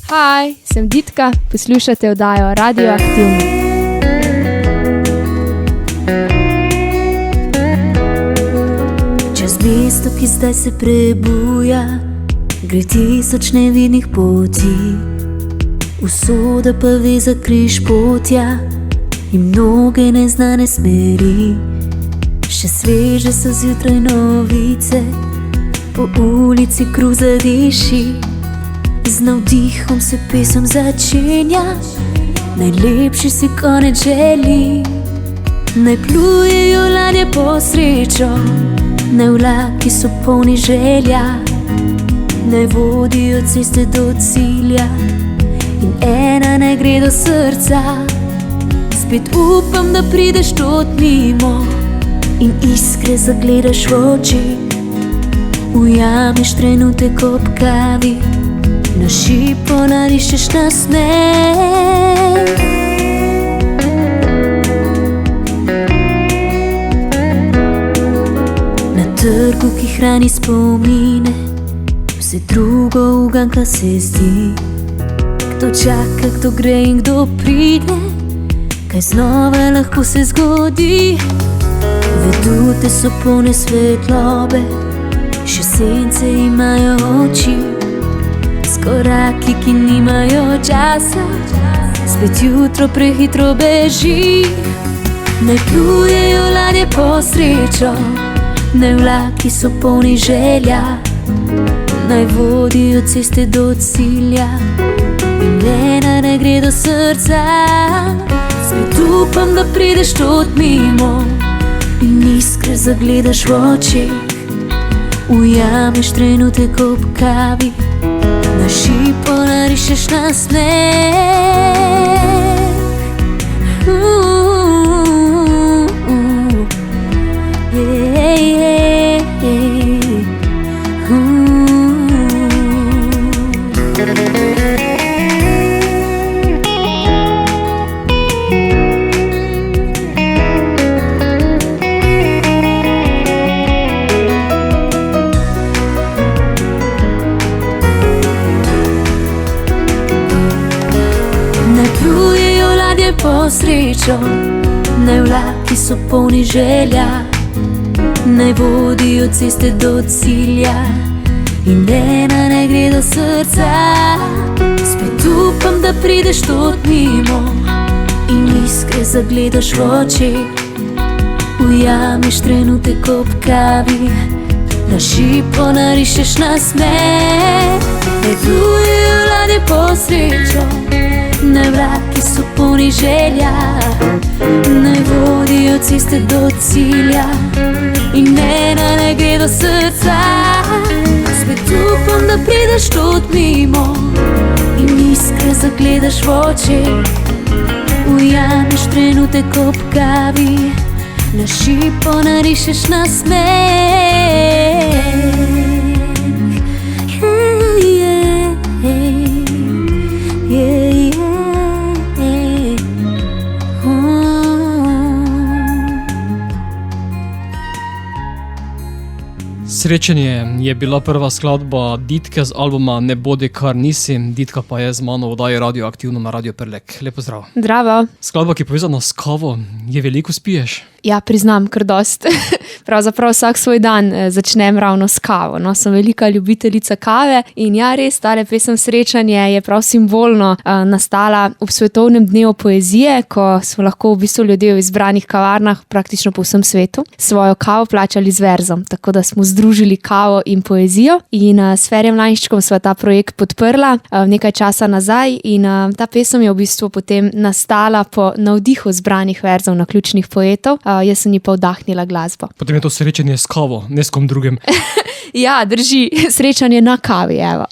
Hi, sem Ditka, poslušate oddajo Radioaktivno. Čez mesto, ki zdaj se prebuja, gre tisoč nevidnih poti. Usoda pa ve za križ potja in mnoge neznane smeri. Še sveže so zjutraj novice, po ulici kruh zadiši. Z navdihom se pesem začenja, najlepši si konec želi. Naj plujejo ladje po srečo, naj vlaki so polni želja, naj vodijo ceste do cilja in ena naj gre do srca. Spet upam, da prideš tod mimo in iskre zagledaš v oči. Ujameš trenutek ob kavi, na šipo narišeš nasmeh. Na trgu, ki hrani spomine, vse drugo uganka se zdi. Kdo čaka, kdo gre in kdo pride, kaj znova lahko se zgodi. Vedute so polne svetlobe, še sence imajo oči. S koraki, ki nimajo časa, spet jutro prehitro beži. Naj plujejo ladje po srečo, naj vlaki so polni želja, naj vodijo ceste do cilja in ena naj gre do srca. Spet upam, da prideš tod mimo in iskre zagledaš v oči. Ujameš trenutek ob kavi, na šipo narišeš nasmeh. Po srečo, naj vlaki so polni želja, naj vodijo ceste do cilja in ena naj gre do srca. Spet upam, da prideš tod mimo in iskre zagledaš v oči. Ujameš trenutek ob kavi, na šipo narišeš nasmeh. Naj plujejo ladje po srečo, naj vlaki so polni želja, naj vodijo ceste do cilja in ena naj gre do srca. Spet upam, da prideš tod mimo in iskre zagledaš v oči. Ujameš trenutek ob kavi, na šipo narišeš nasmeh. Srečanje je bila prva skladba Ditke z albuma Ne bodi kar nisi. Ditka pa je z mano v oddaji Radioaktivno na Radio Prlek. Lepo zdrav. Zdravo. Skladba, ki je povezana s kavo, je veliko spiješ? Ja, priznam, kar dost. Pravzaprav vsak svoj dan začnem ravno s kavo. No, sem velika ljubiteljica kave in ja, res, tale pesem Srečanje je prav simbolno nastala ob svetovnem dnevu poezije, ko smo lahko v bistvu ljudje v izbranih kavarnah praktično po vsem svetu svojo kavo plačali z verzom, tako da smo združili kavo in poezijo in s Ferjem Lainščkom sva ta projekt podprla nekaj časa nazaj in ta pesem je v bistvu potem nastala po navdihu zbranih verzov naključnih poetov. Jaz sem ji pa vdahnila glasbo. Potem je to srečanje s kavo, ne s kom drugim. Ja, drži, srečanje na kavi, evo.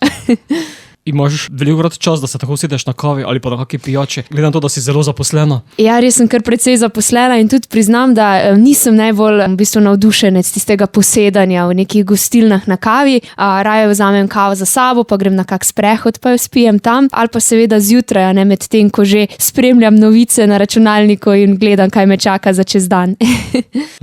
Imaš velikokrat čas, da se tako usedeš na kavi ali pa na kakšni pijači, glede na to, da si zelo zaposlena? Ja, res sem kar precej zaposlena in tudi priznam, da nisem najbolj v bistvu navdušenec tistega posedanja v nekih gostilnah na kavi. Raje vzamem kavo za sabo, pa grem na kak sprehod, pa jo spijem tam, ali pa seveda zjutraj, ne, med tem, ko že spremljam novice na računalniku in gledam, kaj me čaka za čez dan.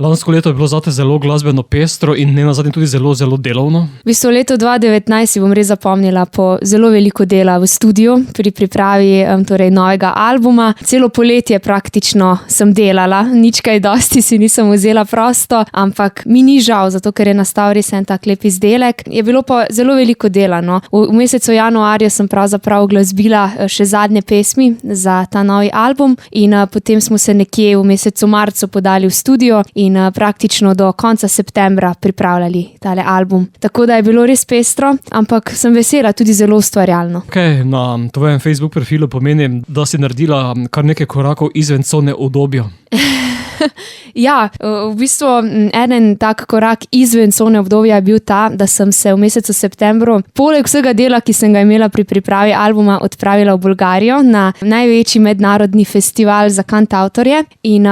Lansko leto je bilo zate zelo glasbeno pestro in ne nazadnje tudi zelo, zelo delovno. V bistvu leto 2019 si bom res zapomnila po zelo veliko dela v studiu pri pripravi torej novega albuma. Celo poletje praktično sem delala, nič kaj dosti si nisem vzela prosto, ampak mi ni žal, zato ker je nastal res en tak lep izdelek. Je bilo pa zelo veliko dela. No. V mesecu januarju sem pravzaprav glasbila še zadnje pesmi za ta novi album in potem smo se nekje v mesecu marcu podali v studio in praktično do konca septembra pripravljali tale album. Tako da je bilo res pestro, ampak sem vesela, tudi zelo ustvarjalno. Okay, na tvojem Facebook profilu pomeni, da si naredila kar nekaj korakov izven cone udobja. Ja, v bistvu eden tak korak izven cone obdobja je bil ta, da sem se v mesecu septembru, poleg vsega dela, ki sem ga imela pri pripravi albuma, odpravila v Bolgarijo na največji mednarodni festival za kantavtorje in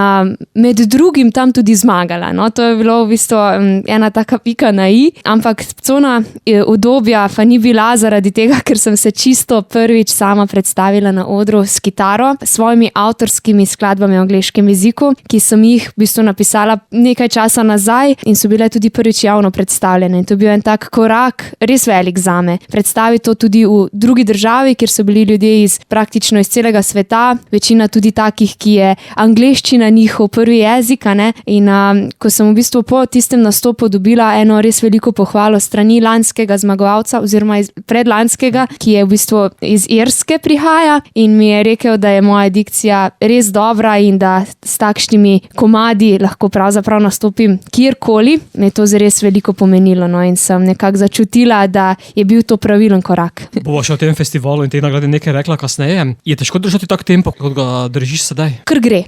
med drugim tam tudi zmagala. No, to je bilo v bistvu ena taka pika na i, ampak cona udobja pa ni bila zaradi tega, ker sem se čisto prvič sama predstavila na odru s kitaro, s svojimi avtorskimi skladbami v angleškem jeziku, ki sem jih v bistvu napisala nekaj časa nazaj in so bile tudi prvič javno predstavljene. In to je bil en tak korak, res velik zame. Predstaviti to tudi v drugi državi, kjer so bili ljudje praktično iz celega sveta, večina tudi takih, ki je angleščina njihov prvi jezik. In ko sem v bistvu po tistem nastopu dobila eno res veliko pohvalo strani lanskega zmagovalca oziroma predlanskega, ki je v bistvu iz Irske prihaja in mi je rekel, da je moja dikcija res dobra in da s takšnimi komadi lahko pravzaprav nastopim kjerkoli, me je to res veliko pomenilo, no, in sem nekako začutila, da je bil to pravilen korak. Bova še o tem festivalu in te nagrade nekaj rekla kasneje. Je težko držati tak tempo, kot ga držiš sedaj? Kar gre.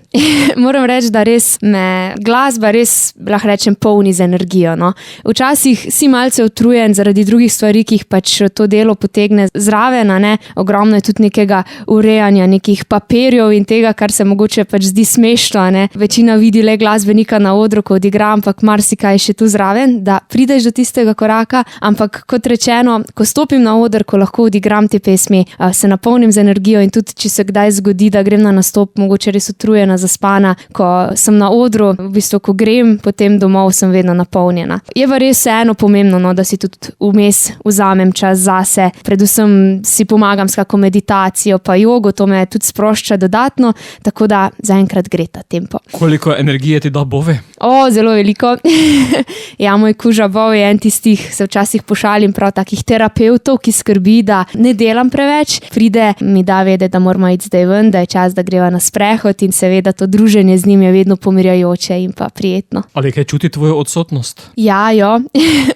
Moram reči, da res me glasba res, lahko rečem, polni z energijo. No. Včasih si malce utrujen zaradi drugih stvari, ki jih pač to delo potegne zraven, ne. Ogromno je tudi nekega urejanja, nekih papirjev in tega, kar se mogoče pač zdi smešno, ne. Večina vidi le glasbenika na odru, ko odigra, ampak marsikaj še tu zraven, da prideš do tistega koraka, ampak kot rečeno, ko stopim na oder, ko lahko odigram te pesmi, se napolnim z energijo in tudi, če se kdaj zgodi, da grem na nastop, mogoče res utrujena, zaspana, ko sem na odru, v bistvu, ko grem potem domov, sem vedno napolnjena. Je pa res vseeno pomembno, no, da si tudi vmes vzamem čas zase, predvsem si pomagam s kako meditacijo, pa jogo, to me tudi sprošča dodatno, tako da zaenkrat gre ta tempo. Koliko energije ti da Bove? Zelo veliko. Ja, moj kuža Bove je en tistih, se včasih pošalim, prav takih terapevtov, ki skrbi, da ne delam preveč. Pride, mi da vedeti, da moramo iti zdaj ven, da je čas, da greva na sprehod in seveda to druženje z njim je vedno pomirjajoče in pa prijetno. Ali kaj čuti tvojo odsotnost? Ja,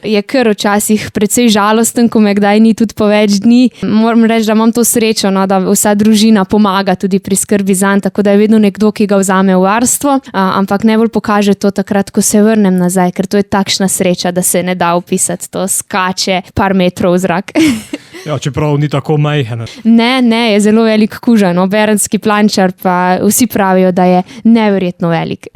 je kar včasih precej žalosten, ko me kdaj ni tudi po več dni. Moram reči, da imam to srečo, no, da vsa družina pomaga tudi pri skrbi zanj, tako da je vedno nekdo, ki ga vzame v varstvo, ampak najbolj pokaže to takrat, ko se vrnem nazaj, ker to je takšna sreča, da se ne da opisati, to skače par metrov v zrak. Ja, čeprav ni tako majhen. Ne, je zelo velik kuža, no, berenski plančar, pa vsi pravijo, da je neverjetno velik.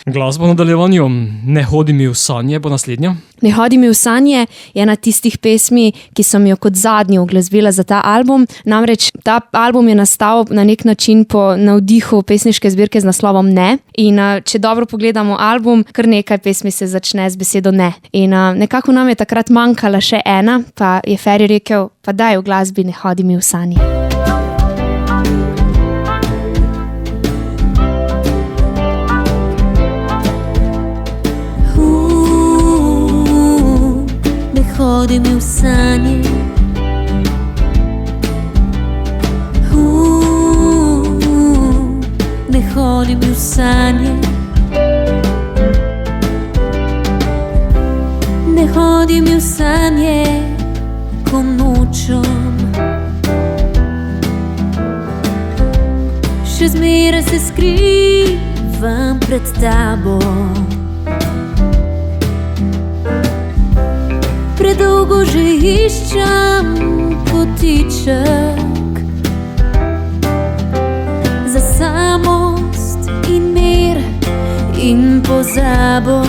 Glasba v nadaljevanju Ne hodi mi v sanje bo naslednja. Ne hodi mi v sanje je ena tistih pesmi, ki sem jo kot zadnjo uglasbila za ta album. Namreč ta album je nastal na nek način po navdihu pesniške zbirke z naslovom Ne. In če dobro pogledamo album, kar nekaj pesmi se začne z besedo ne. In nekako nam je takrat manjkala še ena, pa je Ferry rekel, pa daj v glasbi Ne hodi mi v sanje. Ne hodi mi v sanje, ne hodi mi v sanje, ne hodi mi v sanje, ko nočem. Še zmeraj se skrivam pred tabo, predolgo že iščem kotiček za samost in mir in pozabo.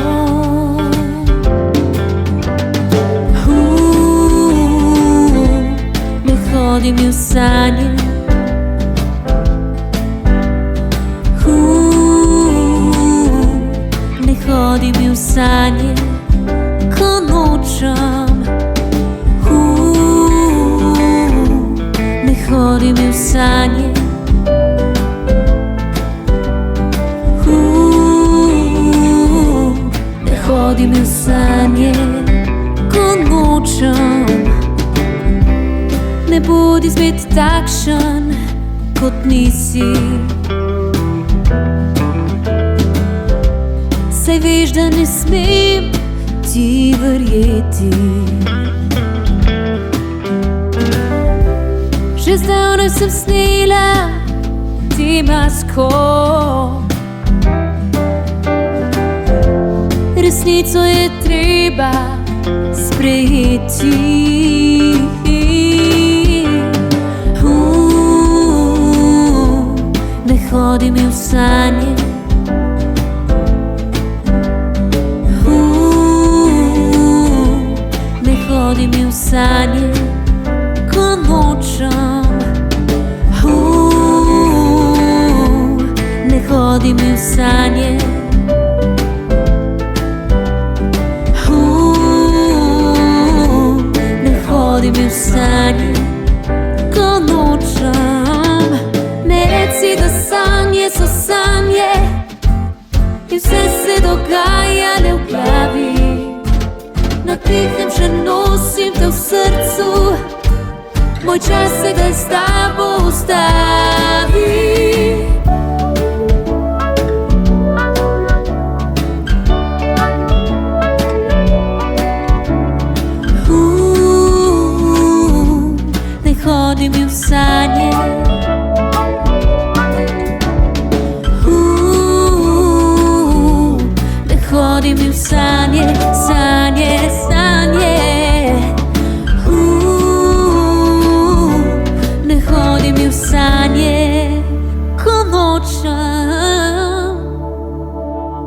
Ne hodi mi v sanje, ne hodi mi v sanje, ko nočem. hodi mi v sanje. Ne hodi mi v sanje, ko nočem. Ne bodi spet takšen, kot nisi. Saj veš, da ne smem ti verjeti. Že zdavnaj sem snela ti masko. Resnico je treba sprejeti. Ne hodi mi v sanje. Ne hodi mi v sanje, ko nočem. Ne hodi mi v sanje. Ne hodi mi v sanje, ko nočem. Ne reci, da sanje so sanje in vse se dogaja le v glavi. Na tihem še nosim te v srcu, moj čas se kdaj s tabo ustavi. Ne hodi mi v sanje. Ne hodi mi v sanje, sanje, sanje. Ne hodi mi v sanje, ko nočem.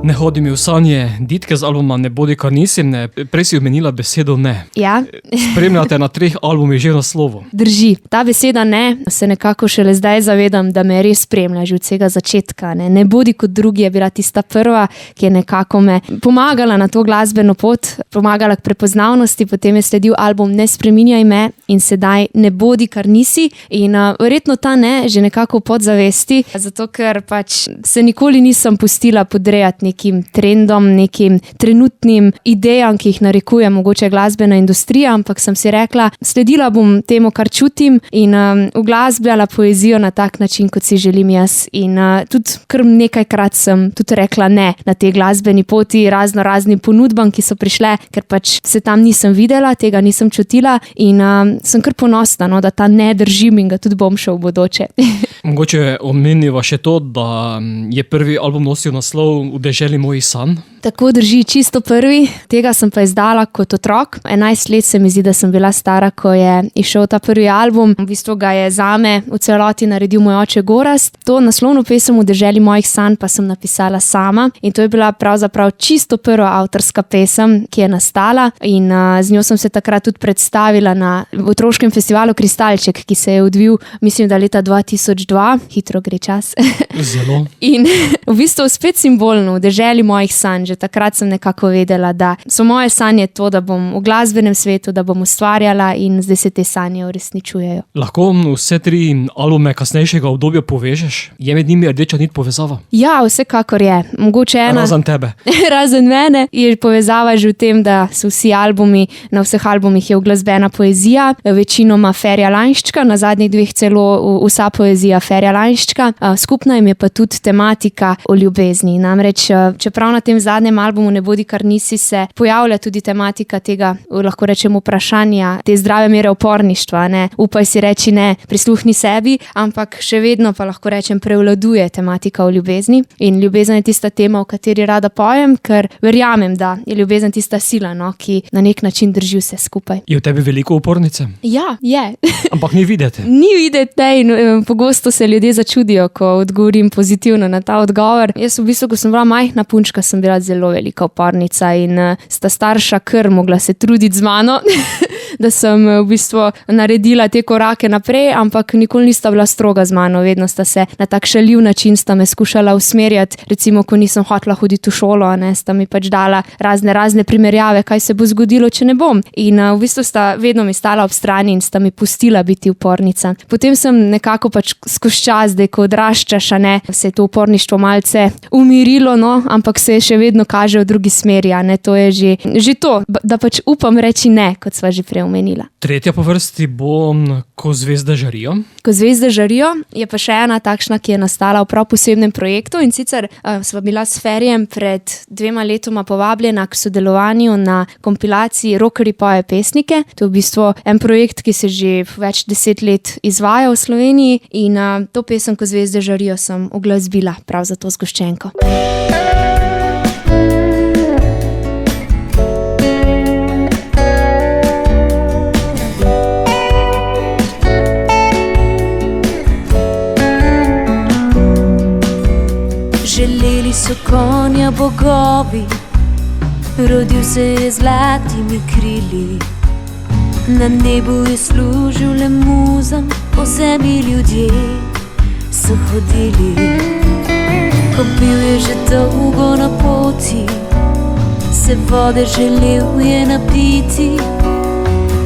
Ne hodi mi v sanje, Ditke z albuma Ne bodi kar nisi, prej si omenila besedo ne. Ja, Spremljate na 3 albumih že v naslovu. drži. Ta beseda ne, se nekako šele zdaj zavedam, da me res spremlja že od vsega začetka. Ne bodi kot drugi je bila tista prva, ki je nekako me pomagala na to glasbeno pot, pomagala k prepoznavnosti, potem je sledil album Ne spreminjaj me in sedaj Ne bodi kar nisi. In verjetno ta ne že nekako v podzavesti, zato ker pač se nikoli nisem pustila podrejati nekim trendom, nekim trenutnim idejam, ki jih narekuje mogoče glasbena industrija, ampak sem si rekla, sledila bom temu, kar čutim in uglasbljala poezijo na tak način, kot si želim jaz. In tudi kar nekajkrat sem tudi rekla ne na tej glasbeni poti raznim ponudbam, ki so prišle, ker pač se tam nisem videla, tega nisem čutila in sem kar ponosna, no, da ta ne držim in ga tudi bom še v bodoče. Mogoče omeniva še to, da je prvi album nosil naslov V deželi mojih sanj. Tako drži, čisto prvi, tega sem pa izdala kot otrok. 11 let se mi zdi, da sem bila stara, ko je izšel ta prvi album. V bistvu ga je zame v celoti naredil moj oče Gorazd. To naslovno pesem V deželi mojih sanj pa sem napisala sama in to je bila pravzaprav čisto prva avtorska pesem, ki je nastala in z njo sem se takrat tudi predstavila na otroškem festivalu Kristalček, ki se je odvil, mislim, da leta 2002, hitro gre čas. Zelo. In v bistvu spet simbolno, v deželi mojih sanj, že takrat sem nekako vedela, da so moje sanje to, da bom v glasbenem svetu, da bom ustvarjala in zdaj se te sanje uresničujejo. Lahko vse 3 albume kasnejšega obdobja povežeš? Je med njimi rdeča nit povezava? Ja, vsekakor je. Mogoče ena. Razen tebe. Razen mene je povezava že v tem, da so vsi albumi, na vseh albumih je uglasbena poezija, večinoma Ferja Lainščka, na zadnjih 2 celo vsa poezija Ferja Lainščka. Skupna jim je pa tudi tematika o ljubezni. Namreč, čeprav na tem zadnjem albumu Ne bodi kar nisi se pojavlja tudi tematika tega, lahko rečem, vprašanja, te zdrave mere uporništva, ne, upaj si reči ne, prisluhni sebi, ampak še vedno pa lahko rečem prevladuje tematika o ljubezni. In ljubezen je tista tema, o kateri rada pojem, ker verjamem, da je ljubezen tista sila, no, ki na nek način drži vse skupaj. Je v tebi veliko upornice? Ja, je. Ampak ni videti. Ni videti, ne, in pogosto se ljudje začudijo, ko odgovorim pozitivno na ta odgovor. Jaz v bistvu, ko sem bila majhna punčka, sem bila zelo velika upornica in sta starša kar mogla se truditi z mano, da sem v bistvu naredila te korake naprej, ampak nikoli nista bila stroga z mano, vedno sta se na tak šaljiv način sta me skušala usmerjati, recimo, ko nisem hotela hoditi v šolo, sta mi pač dala razne primerjave, kaj se bo zgodilo, če ne bom. In v bistvu sta vedno mi stala ob strani in sta mi pustila biti upornica. Potem sem nekako pač skozi čas, zdaj ko odraščaš, se je to uporništvo malce umirilo, ampak se še vedno kaže v drugi smeri, to je že to, da pač upam reči ne, kot sva že prej omenila. Tretja po vrsti bo Ko zvezde žarijo. Ko zvezde žarijo je pa še ena takšna, ki je nastala v prav posebnem projektu, in sicer sva bila s Ferijem pred 2 letoma povabljena k sodelovanju na kompilaciji Rockerji pojejo pesnike. To je v bistvu en projekt, ki se že več 10 let izvaja v Sloveniji, in to pesem Ko zvezde žarijo sem uglasbila prav za to zgoščenko. Želeli so konja bogovi, rodil se je z zlatimi krili. Na nebu je služil le muzam, po zemlji ljudje so hodili. Ko bil je že dolgo na poti, se vode želel je napiti.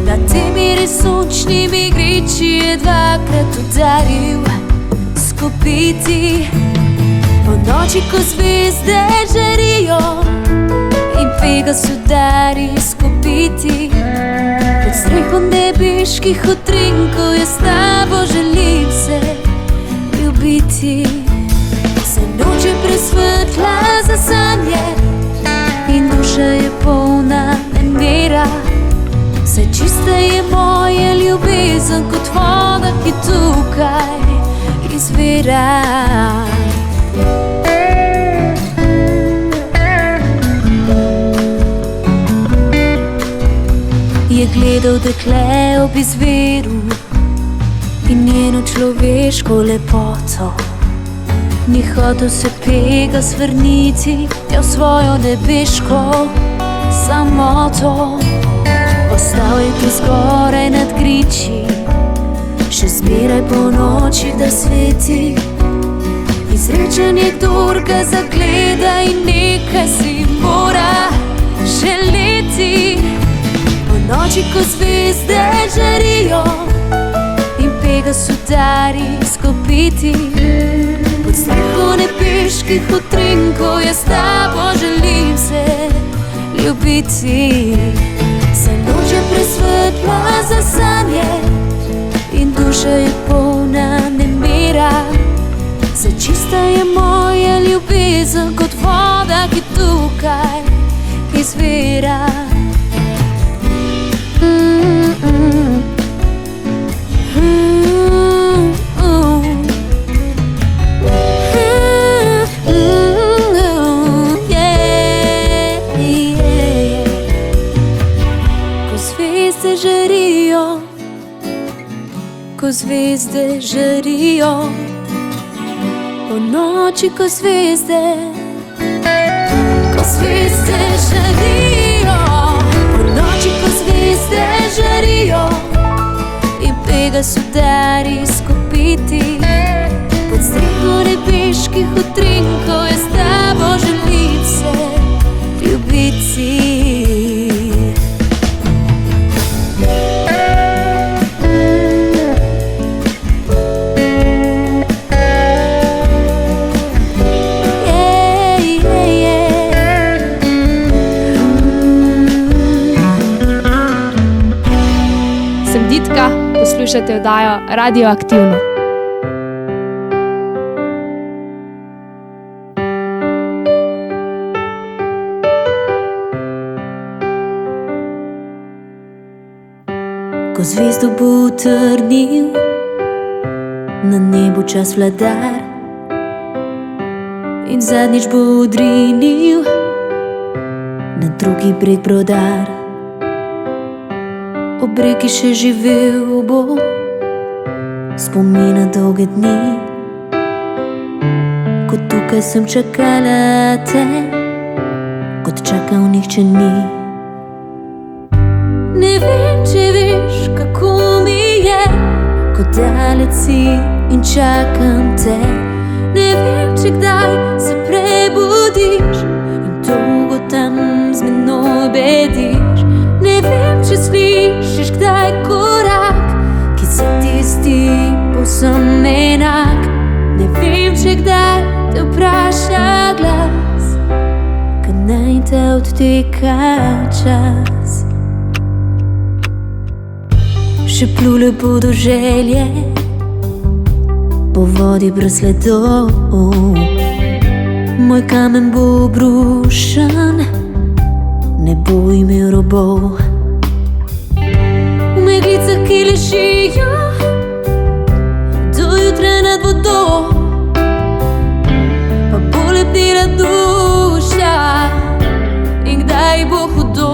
Na temi resničnimi griči je 2krat udaril s kopiti. Po noči, ko zvezde žarijo in Pegas udari s kopiti, pod streho nebeških utrinkov jaz s tabo želim se ljubiti. Se noč je presvetla za sanje in duša je polna nemira. Vse čista je moja ljubezen kot voda, ki tukaj izvira. Je gledal dekle ob izviru in njeno človeško lepoto. Ni hotel se Pegas vrniti v svojo nebeško samoto. Ostal je tu zgoraj nad griči, še zmeraj po noči, da sveti. Izrečen je, kdor ga zagleda in nekaj si mora želeti. Po noči, ko zvezde žarijo in Pegas udari s kopiti, pod streho nebeških utrinkov jaz s tabo želim se ljubiti. Se noč je presvetla za sanje in duša je polna nemira. Se čista je moja ljubezen kot voda, ki tukaj izvira. Ko zvezde žarijo, ko zvezde žarijo, po noči, ko zvezde žarijo, po noči, ko zvezde žarijo in Pegas udari s kopiti, pod streho nebeških utrinkov jaz s tabo želim se ljubiti. Poslušate oddajo Radioaktivno. Ko zvezdo bo utrnil, na nebu čas vladar in zadnjič bo odrinil na drugi breg brodar. Ob reki še živel bo spomina dolge dni, ko tukaj sem čakala te, kot čakal nihče ni. Ne vem, če veš, ko daleč si in čakam te. Ne vem, če kdaj se prebudiš in dolgo tam z menoj bediš. Ne vem, če slišiš kdaj korak, ki se ti zdi povsem enak. Ne vem, če kdaj te vpraša glas, kad naj te odteka čas. Še plule bodo želje po vodi brez sledov. Moj kamen bo obrušen, ne bo imel robov. V meglicah, ki ležijo do jutra nad vodou, pa bo lebdela duša in kdaj bo hudo.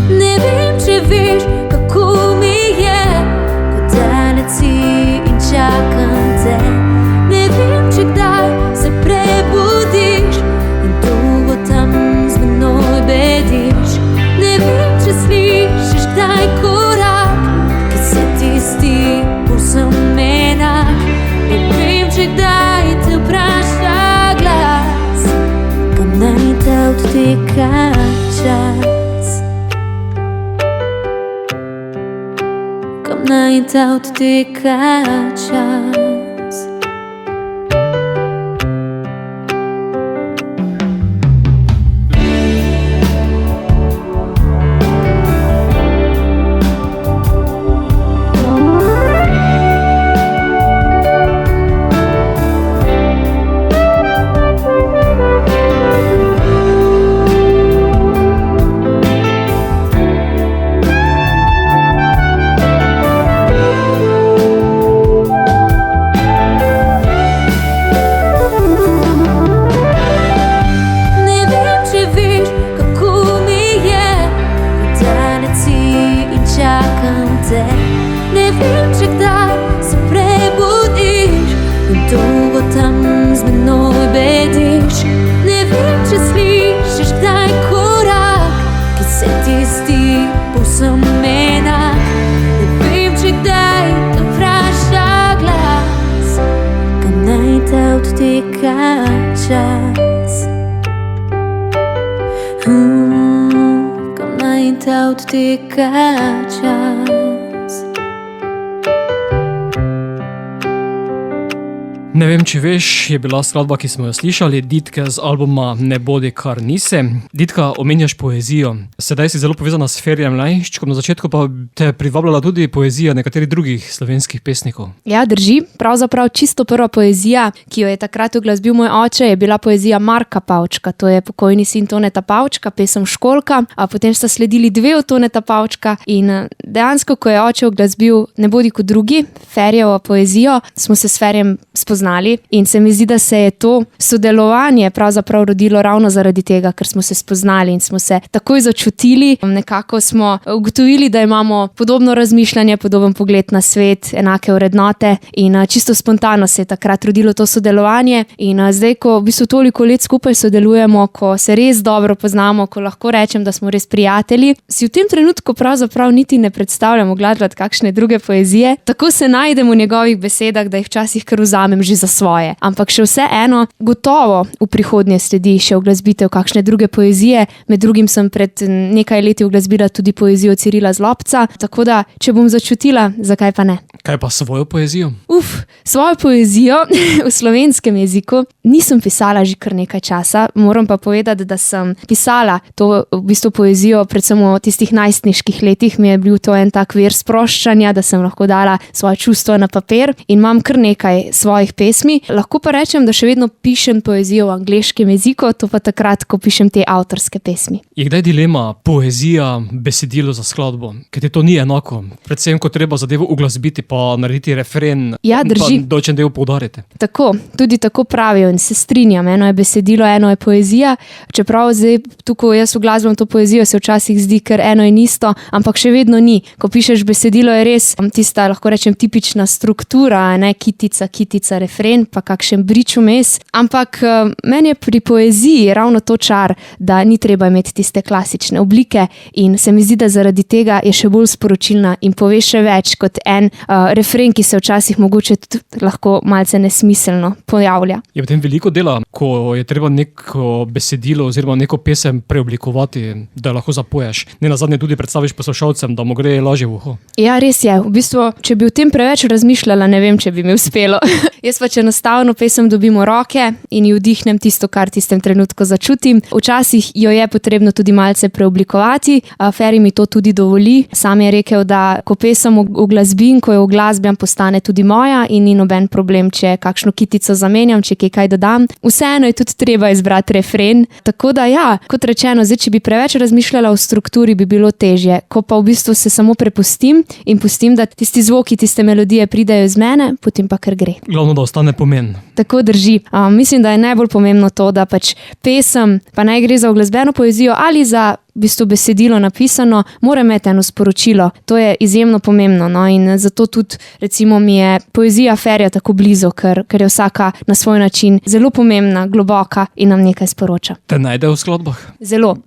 Ne vem, če veš, kako mi je, ko daleč si in čakam te. Ne vem, če kdaj se prebudiš in dolgo tam z menoj bediš. Ne vem, če slišiš kdaj korak, ki se ti zdi povsem enak. Ne vem, če kdaj te vpraša glas, kam naj te odteka čas. Kam naj te odteka čas. Ne vem, če kdaj se prebudiš in dolgo tam z menoj bediš. Ne vem, če slišiš kdaj korak, ki se ti zdi povsem enak. Ne vem, če kdaj te vpraša glas, kam naj te odteka čas. Kam naj te odteka čas. Ne vem, če veš, je bila skladba, ki smo jo slišali, Ditke z albuma Ne bodi, kar nisi. Ditka, omenjaš poezijo. Sedaj si zelo povezana s Ferjem Lajnščkom, na začetku pa te je privabljala tudi poezija nekaterih drugih slovenskih pesnikov. Ja, drži. Pravzaprav čisto prva poezija, ki jo je takrat uglasbil moj oče, je bila poezija Marka Pavčka. To je pokojni sin Toneta Pavčka, pesem Školjka, a potem sta sledili dve od Toneta Pavčka in dejansko, ko je oče uglasbil Ne bodi kot drugi, Ferjevo poezijo, smo se s Ferjem spoznali in se mi zdi, da se je to sodelovanje pravzaprav rodilo ravno zaradi tega, ker smo se spoznali in smo se takoj začutili. Nekako smo ugotovili, da imamo podobno razmišljanje, podoben pogled na svet, enake vrednote in čisto spontano se je takrat rodilo to sodelovanje. In zdaj, ko v bistvu toliko let skupaj sodelujemo, ko se res dobro poznamo, ko lahko rečem, da smo res prijatelji, si v tem trenutku pravzaprav niti ne predstavljamo gledati kakšne druge poezije. Tako se najdem v njegovih besedah, da jih včasih kar vzamem že za svoje. Ampak še vseeno, gotovo v prihodnje sledi še uglasbitev kakšne druge poezije. Med drugim sem pred nekaj leti uglasbila tudi poezijo Cirila Zlobca, tako da, če bom začutila, zakaj pa ne. Kaj pa svojo poezijo? Svojo poezijo v slovenskem jeziku nisem pisala že kar nekaj časa, moram pa povedati, da sem pisala to v bistvu poezijo predvsem v tistih najstniških letih. Mi je bil to en tak vir sproščanja, da sem lahko dala svoje čustvo na papir in imam kar nekaj svojih pesmi. Lahko pa rečem, da še vedno pišem poezijo v angleškem jeziku, to pa takrat, ko pišem te avtorske pesmi. Je kdaj dilema poezija, besedilo za skladbo? Ker ti to ni enako. Predvsem, ko treba zadevo uglasbiti pa narediti refren. Ja, drži. Pa določen del poudarite. Tako, tudi tako pravijo in se strinjam. Eno je besedilo, eno je poezija. Čeprav zdaj tukaj jaz uglasbam to poezijo, se včasih zdi, ker eno in isto, ampak še vedno ni. Ko pišeš besedilo, je res tista, lahko rečem, tipična struktura, ne, kitica, refren, pa kakšen brič vmes. Ampak meni je pri poeziji ravno to čar, da ni treba imeti tiste klasične oblike in se mi zdi, da zaradi tega je še bolj sporočilna in pove še več kot en refren, ki se včasih mogoče tudi lahko malce nesmiselno pojavlja. Je potem veliko dela, ko je treba neko besedilo oziroma neko pesem preoblikovati, da lahko zapoješ. Ne nazadnje tudi predstaviš poslušalcem, da mu gre lažje v uho. Ja, res je. V bistvu, če bi o tem preveč razmišljala, ne vem, če bi mi uspelo. Jaz pač enostavno pesem dobim v roke in ji vdihnem tisto, kar tistem trenutku začutim. Včasih jo je potrebno tudi malce preoblikovati. Feri mi to tudi dovoli. Sam je rekel, da ko pesem uglasbim, ko jo uglasbljam, postane tudi moja in ni noben problem, če kakšno kitico zamenjam, če kaj dodam. Vseeno je tudi treba izbrati refren. Tako da ja, kot rečeno, zdaj, če bi preveč razmišljala o strukturi, bi bilo težje. Ko pa v bistvu se samo prepustim in pustim, da tisti zvoki, tiste melodije pridejo iz mene, potem pa kar gre. Glavno, da ostane pomen. Tako drži. Mislim, da je najbolj pomembno to, da pač pesem, pa naj gre za uglasbeno poezijo ali za v bistvu besedilo napisano, mora imeti eno sporočilo. To je izjemno pomembno, no? In zato tudi recimo mi je poezija Ferija tako blizu, ker je vsaka na svoj način zelo pomembna, globoka in nam nekaj sporoča. Te najde v skladbah? Zelo.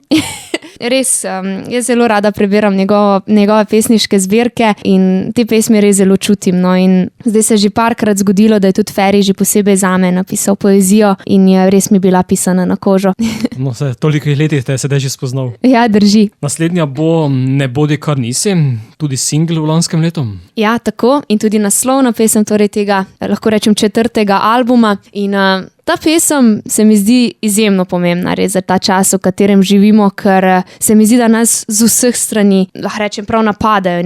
Res, jaz zelo rada prebiram njegove pesniške zbirke in te pesmi res zelo čutim. No, in zdaj se je že parkrat zgodilo, da je tudi Feri že posebej zame napisal poezijo in je res mi bila pisana na kožo. No, se toliko letih te je sedaj že spoznal. Ja, drži. Naslednja bo Ne bodi kar nisi, tudi singl v lanskem letu. Ja, tako in tudi naslovna pesem torej tega, lahko rečem, 4. albuma in ta pesem se mi zdi izjemno pomembna res za ta čas, v katerem živimo, ker se mi zdi, da nas z vseh strani, lahko rečem, prav napadajo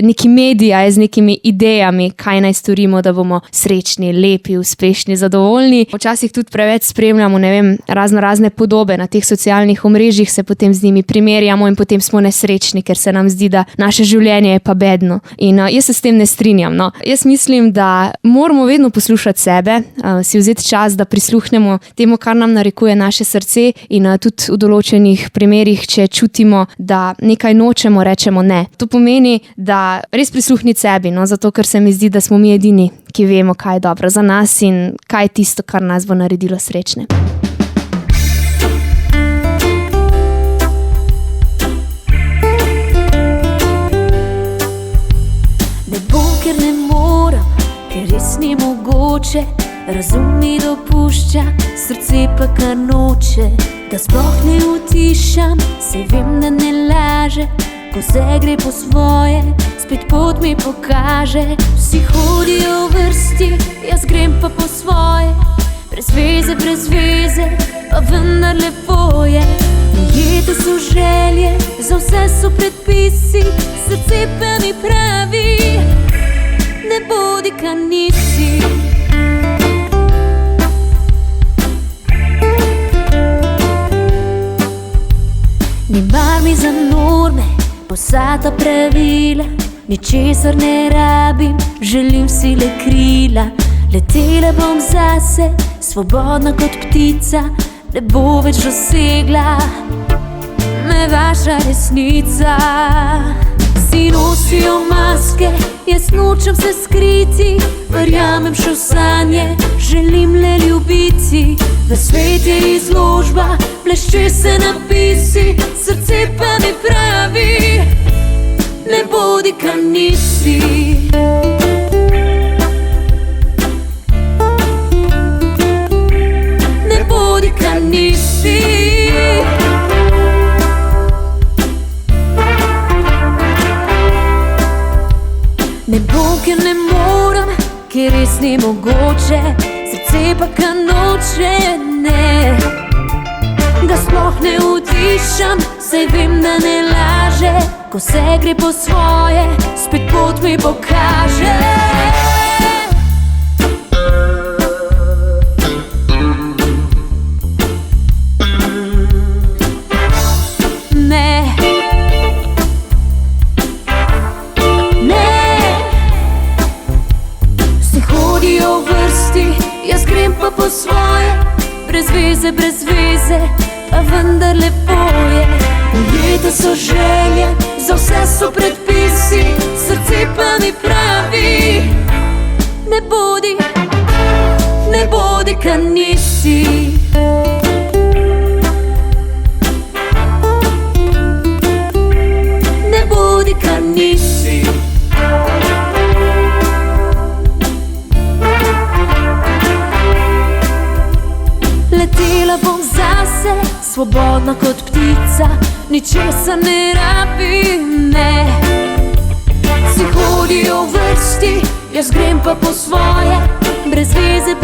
neki mediji z nekimi idejami, kaj naj storimo, da bomo srečni, lepi, uspešni, zadovoljni. Včasih tudi preveč spremljamo, ne vem, razne podobe na teh socialnih omrežjih, se potem z njimi primerjamo in potem smo nesrečni, ker se nam zdi, da naše življenje je pa bedno. In jaz se s tem ne strinjam. No. Jaz mislim, da moramo vedno poslušati sebe, si vzeti čas, da prisluhnemo temu, kar nam narekuje naše srce in tudi v določenih primerih, če čutimo, da nekaj nočemo, rečemo ne. To pomeni, da res prisluhniti sebi, no, zato ker se mi zdi, da smo mi edini, ki vemo, kaj je dobro za nas in kaj je tisto, kar nas bo naredilo srečne. Ne bom, ker ne moram, ker res ni mogoče. Razum mi dopušča, srce pa kar noče, da sploh ne utišam, se vem, da ne laže. Ko se gre po svoje, spet pot mi pokaže. Vsi hodijo v vrsti, jaz grem pa po svoje. Brez veze, pa vendar lepo je. Ujete so želje, za vse so predpisi, srce pa mi pravi, ne bodi kar nisi. Ni mar mi za norme, vsa ta pravila, ničesar ne rabim, želim si le krila. Letela bom zase, svobodna kot ptica, ne bo več dosegla me vaša resnica. Vsi nosijo maske, jaz nočem se skriti, verjamem še v sanje, želim le ljubiti. V svet je izložba, blešče se napisi, srce pa mi pravi, ne bodi kar nisi. Ne bodi kar nisi. Ne bom, ker ne moram, ker res ni mogoče, srce pa kar noče, ne. Da sploh ne utišam, saj vem, da ne laže. Ko se gre po svoje, spet pot mi pokaže. brez veze, pa vendar lepo je. Ujete so želje, za vse so predpisi, srce pa mi pravi: ne bodi, kar nisi. Ne bodi, kar nisi. Letela bom zase, svobodna kot ptica, ničesar ne rabim, ne. Vsi hodijo v vrsti, jaz grem pa po svoje, brez veze,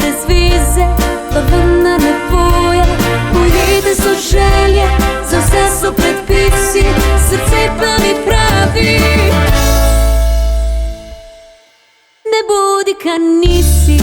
pa vendar lepo je. Ujete so želje, za vse so predpisi, srce pa mi pravi: ne bodi, kar nisi.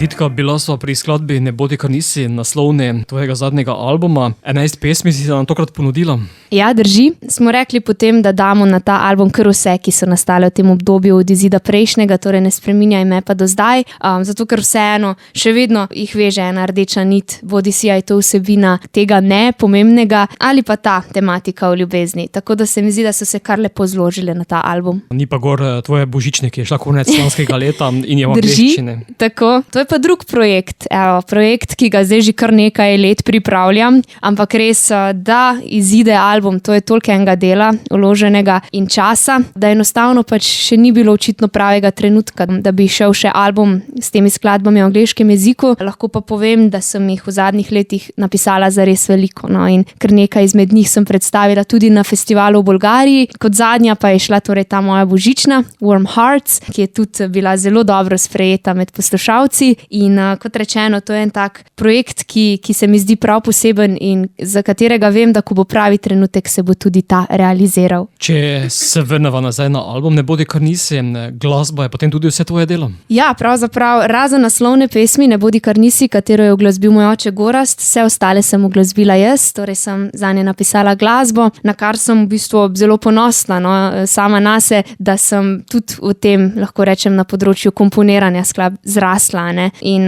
Ditka, bila sva pri skladbi Ne bodi, kar nisi, naslovne tvojega zadnjega albuma. 11 pesmi si nam tokrat ponudila. Ja, drži. Smo rekli potem, da damo na ta album kar vse, ki so nastale v tem obdobju od izida prejšnjega, torej ne spreminjaj me pa do zdaj, zato ker vseeno še vedno jih veže ena rdeča nit, bodi si je to vsebina tega nepomembnega ali pa ta tematika o ljubezni. Tako da se mi zdi, da so se kar lepo zložile na ta album. Ni pa gor tvoje božične, ki je šla konec lanskega leta in je v angleščini. Tako. To je pa drug projekt. Projekt, ki ga zdaj že kar nekaj let pripravljam, ampak res, da izide album, to je toliko enega dela vloženega in časa, da enostavno pač še ni bilo očitno pravega trenutka, da bi šel še album s temi skladbami v angleškem jeziku. Lahko pa povem, da sem jih v zadnjih letih napisala zares veliko, no, in kar nekaj izmed njih sem predstavila tudi na festivalu v Bolgariji. Kot zadnja pa je šla torej ta moja božična Warm Hearts, ki je tudi bila zelo dobro sprejeta med poslušalci. In kot rečeno, to je en tak projekt, ki se mi zdi prav poseben in za katerega vem, da ko bo pravi trenutek, se bo tudi ta realiziral. Če se vrneva nazaj na album Ne bodi, kar nisi, glasba je potem tudi vse tvoje delo? Ja, pravzaprav razen naslovne pesmi Ne bodi, kar nisi, katero je uglasbil moj oče Gorazd, vse ostale sem uglasbila jaz, torej sem zanje napisala glasbo, na kar sem v bistvu zelo ponosna, no, sama nase, da sem tudi v tem, lahko rečem, na področju komponiranja skladb zrasla, ne. In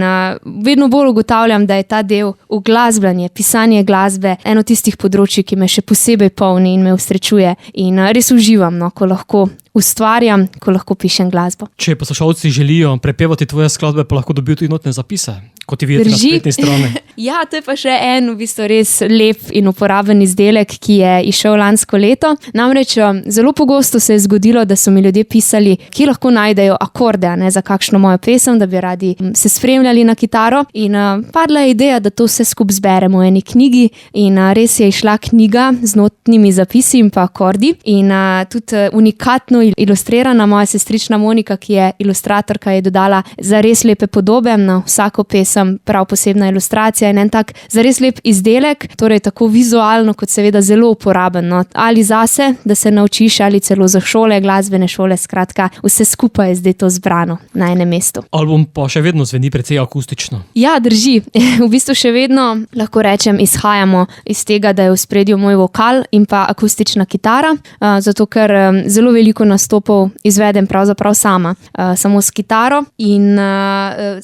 vedno bolj ugotavljam, da je ta del uglasbljanje, pisanje glasbe eno tistih področji, ki me še posebej polni in me usrečuje. In res uživam, no, ko lahko ustvarjam, ko lahko pišem glasbo. Če poslušalci želijo prepevati tvoje skladbe, pa lahko dobijo tudi notne zapise, kot ti vidite na spletni strani. Ja, to je pa še en v bistvu res lep in uporaben izdelek, ki je izšel lansko leto. Namreč zelo pogosto se je zgodilo, da so mi ljudje pisali, kje lahko najdejo akorde, ne, za kakšno mojo pesem, da bi radi se spremljali na kitaro. In padla je ideja, da to vse skupaj zberemo v eni knjigi. In res je izšla knjiga z notnimi zapisi in pa akordi. In tudi unikatno ilustrirana moja sestrična Monika, ki je ilustratorka, je dodala zares lepe podobe na vsako pesem, prav posebna ilustracija in en tak zares lep izdelek, torej tako vizualno kot seveda zelo uporaben, no, ali zase, da se naučiš, ali celo za šole, glasbene šole, skratka, vse skupaj je zdaj to zbrano na enem mestu. Album pa še vedno zveni precej akustično. Ja, drži. V bistvu še vedno, lahko rečem, izhajamo iz tega, da je v ospredju moj vokal in pa akustična kitara, zato ker zelo veliko nastopov izvedem pravzaprav sama, samo s kitaro in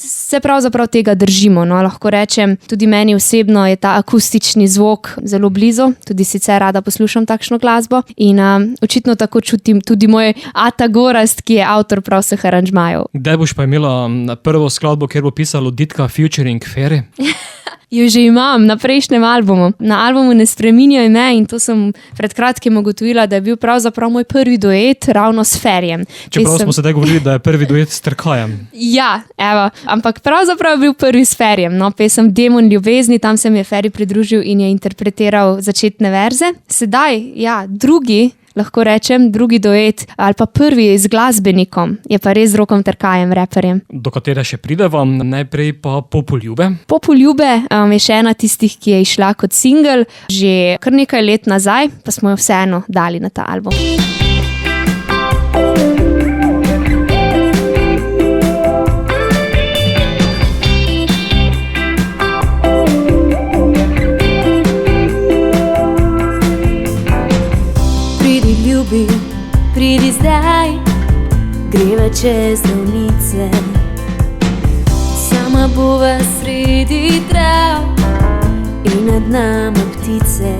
se pravzaprav tega držimo, no, lahko rečem, tudi meni osebno je ta akustični zvok zelo blizu, tudi sicer rada poslušam takšno glasbo in očitno tako čutim tudi moj ata Gorazd, ki je avtor prav vseh aranžmajev. Kdaj boš pa imela prvo skladbo, kjer bo pisalo Ditka featuring Feri? Jo že imam na prejšnjem albumu. Na albumu Ne spreminjaj me in to sem pred kratkim ugotovila, da je bil pravzaprav moj prvi duet ravno s Ferijem. Čeprav smo sedaj govorili, da je prvi duet s Trkajem. Ja, evo, ampak pravzaprav je bil prvi s Ferijem, no, pesem Demon ljubezni, tam se mi je Feri pridružil in je interpretiral začetne verze. Sedaj, ja, drugi, lahko rečem, drugi duet ali pa prvi z glasbenikom je pa res z Rokom Trkajem, raperjem. Do katere še prideva, najprej pa Popoljube. Popoljube je še ena tistih, ki je išla kot singel že kar nekaj let nazaj, pa smo jo vseeno dali na ta album. Pridi zdaj, greva čez ravnice, sama bova sredi trav in nad nama ptice.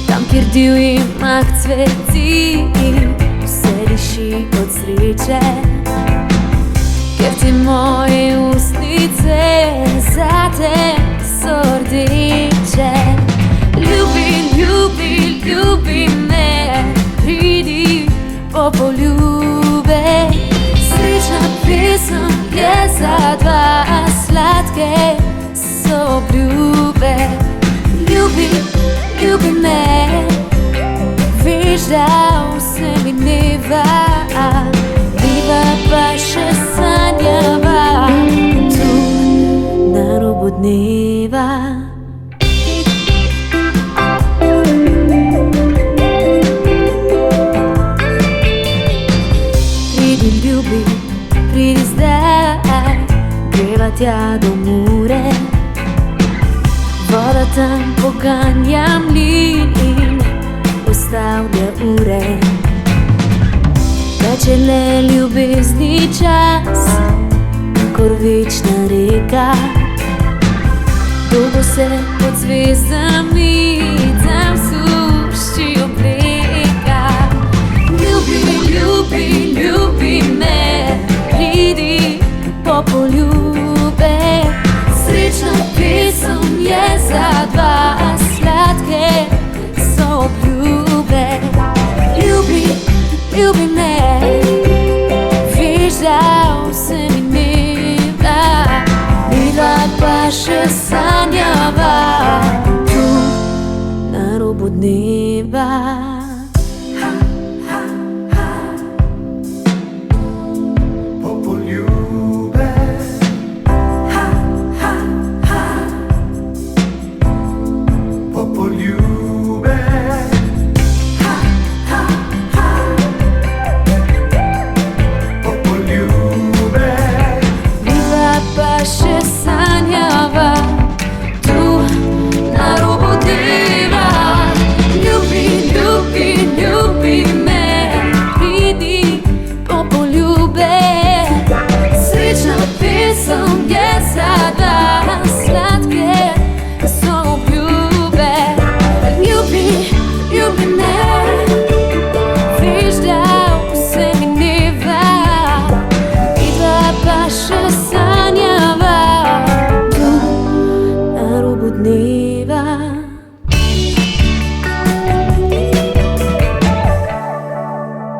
Tam, kjer divji mak cveti, vse diši od sreče. Ker ti moje ustnice zate so rdeče. Ljubi, ljubi, ljubi me, pridi po poljube. Srečna pesem je za dva, sladke so obljube. Ljubi, ljubi me, veš, da vse mineva, biva pa še sanjava tu na robu dneva. Pridi, ljubi, pridi zdaj, greva tja do Mure. Voda tam poganja mlin in ustavlja ure. Teče le ljubezni čas, kakor večna reka. Dolgo se pod zvezdami tam suši obleka. Ljubi, ljubi, ljubi me, pridi po poljube. Srečna pesem je za dva, sladke so obljube. Ljubi, ljubi me, veš, da vse mineva, midva pa še sanjava tu na robu dneva.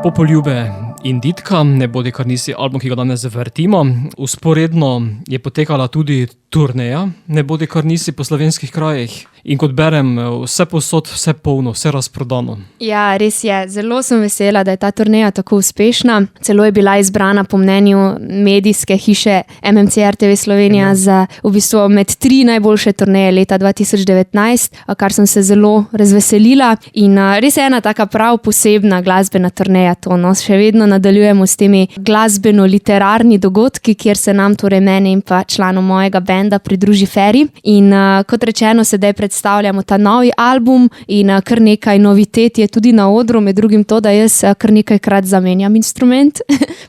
Popoljube in Ditka, ne bodi kar nisi album, ki ga danes vrtimo. Vzporedno je potekala tudi turneja, ne bodi kar nisi po slovenskih krajih. In kot berem, vse povsod, vse polno, vse razprodano. Ja, res je. Zelo sem vesela, da je ta turneja tako uspešna. Celo je bila izbrana po mnenju medijske hiše MMC RTV Slovenija za v bistvu med 3 najboljše turneje leta 2019, kar sem se zelo razveselila. In res je ena taka prav posebna glasbena turneja to. No, še vedno nadaljujemo s temi glasbeno-literarni dogodki, kjer se nam, torej meni in pa članom mojega benda, pridruži Feri. In kot rečeno, sedaj predstavljamo ta novi album in kar nekaj novitet je tudi na odru, med drugim to, da jaz kar nekajkrat zamenjam instrument.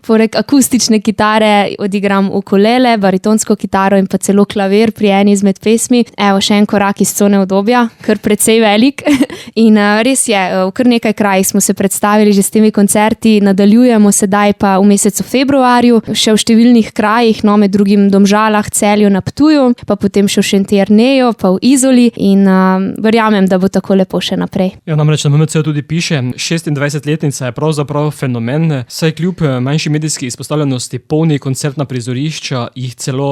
Poleg akustične kitare odigram ukulele, baritonsko kitaro in pa celo klavir pri eni izmed pesmi. Evo, še en korak iz cone udobja, kar precej velik. In res je, v kar nekaj krajih smo se predstavili že s temi koncerti, nadaljujemo sedaj pa v mesecu februarju, še v številnih krajih, no, med drugim Domžalah, Celju, na Ptuju, pa potem še v Šentjerneju, pa v Izoli. In verjamem, da bo tako lepo še naprej. Ja, namreč na MMC tudi piše, 26-letnica je pravzaprav fenomen, saj kljub manjši medijski izpostavljenosti polni koncertna prizorišča jih celo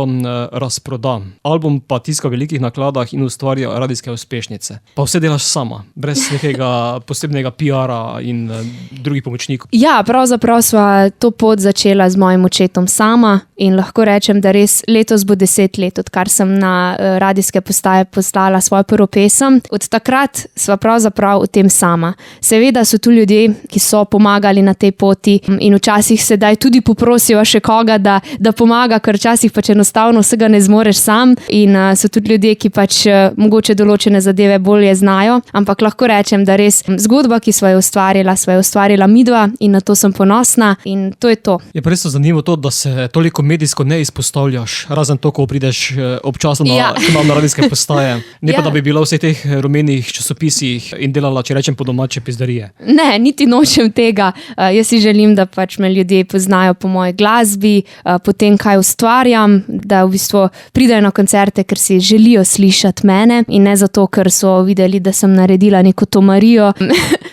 razproda. Album pa tiska v velikih nakladah in ustvarja radijske uspešnice. Pa vse delaš sama, brez nekega posebnega PR-a in drugih pomočnikov. Ja, pravzaprav sva to pot začela z mojim očetom sama in lahko rečem, da res letos bo 10 let, odkar sem na radijske postaje poslala svoj prvo pesem. Od takrat sva pravzaprav v tem sama. Seveda so tu ljudje, ki so pomagali na tej poti in včasih se daj tudi poprosiva še koga, da pomaga, ker včasih pač enostavno vsega ne zmoreš sam in so tudi ljudje, ki pač mogoče določene zadeve bolje znajo, ampak lahko rečem, da res zgodba, ki sva jo ustvarila midva in na to sem ponosna in to je to. Je pa res zanimivo to, da se toliko medijsko ne izpostavljaš, razen to, ko prideš občasno na radijske postaje. Ne pa, da bi bila v vseh teh rumenih časopisih in delala, če rečem po domače, pizdarije. Ne, niti nočem tega. Jaz si želim, da pač me ljudje poznajo po moji glasbi, po tem, kaj ustvarjam, da v bistvu pridejo na koncerte, ker si želijo slišati mene in ne zato, ker so videli, da sem naredila neko tomarijo.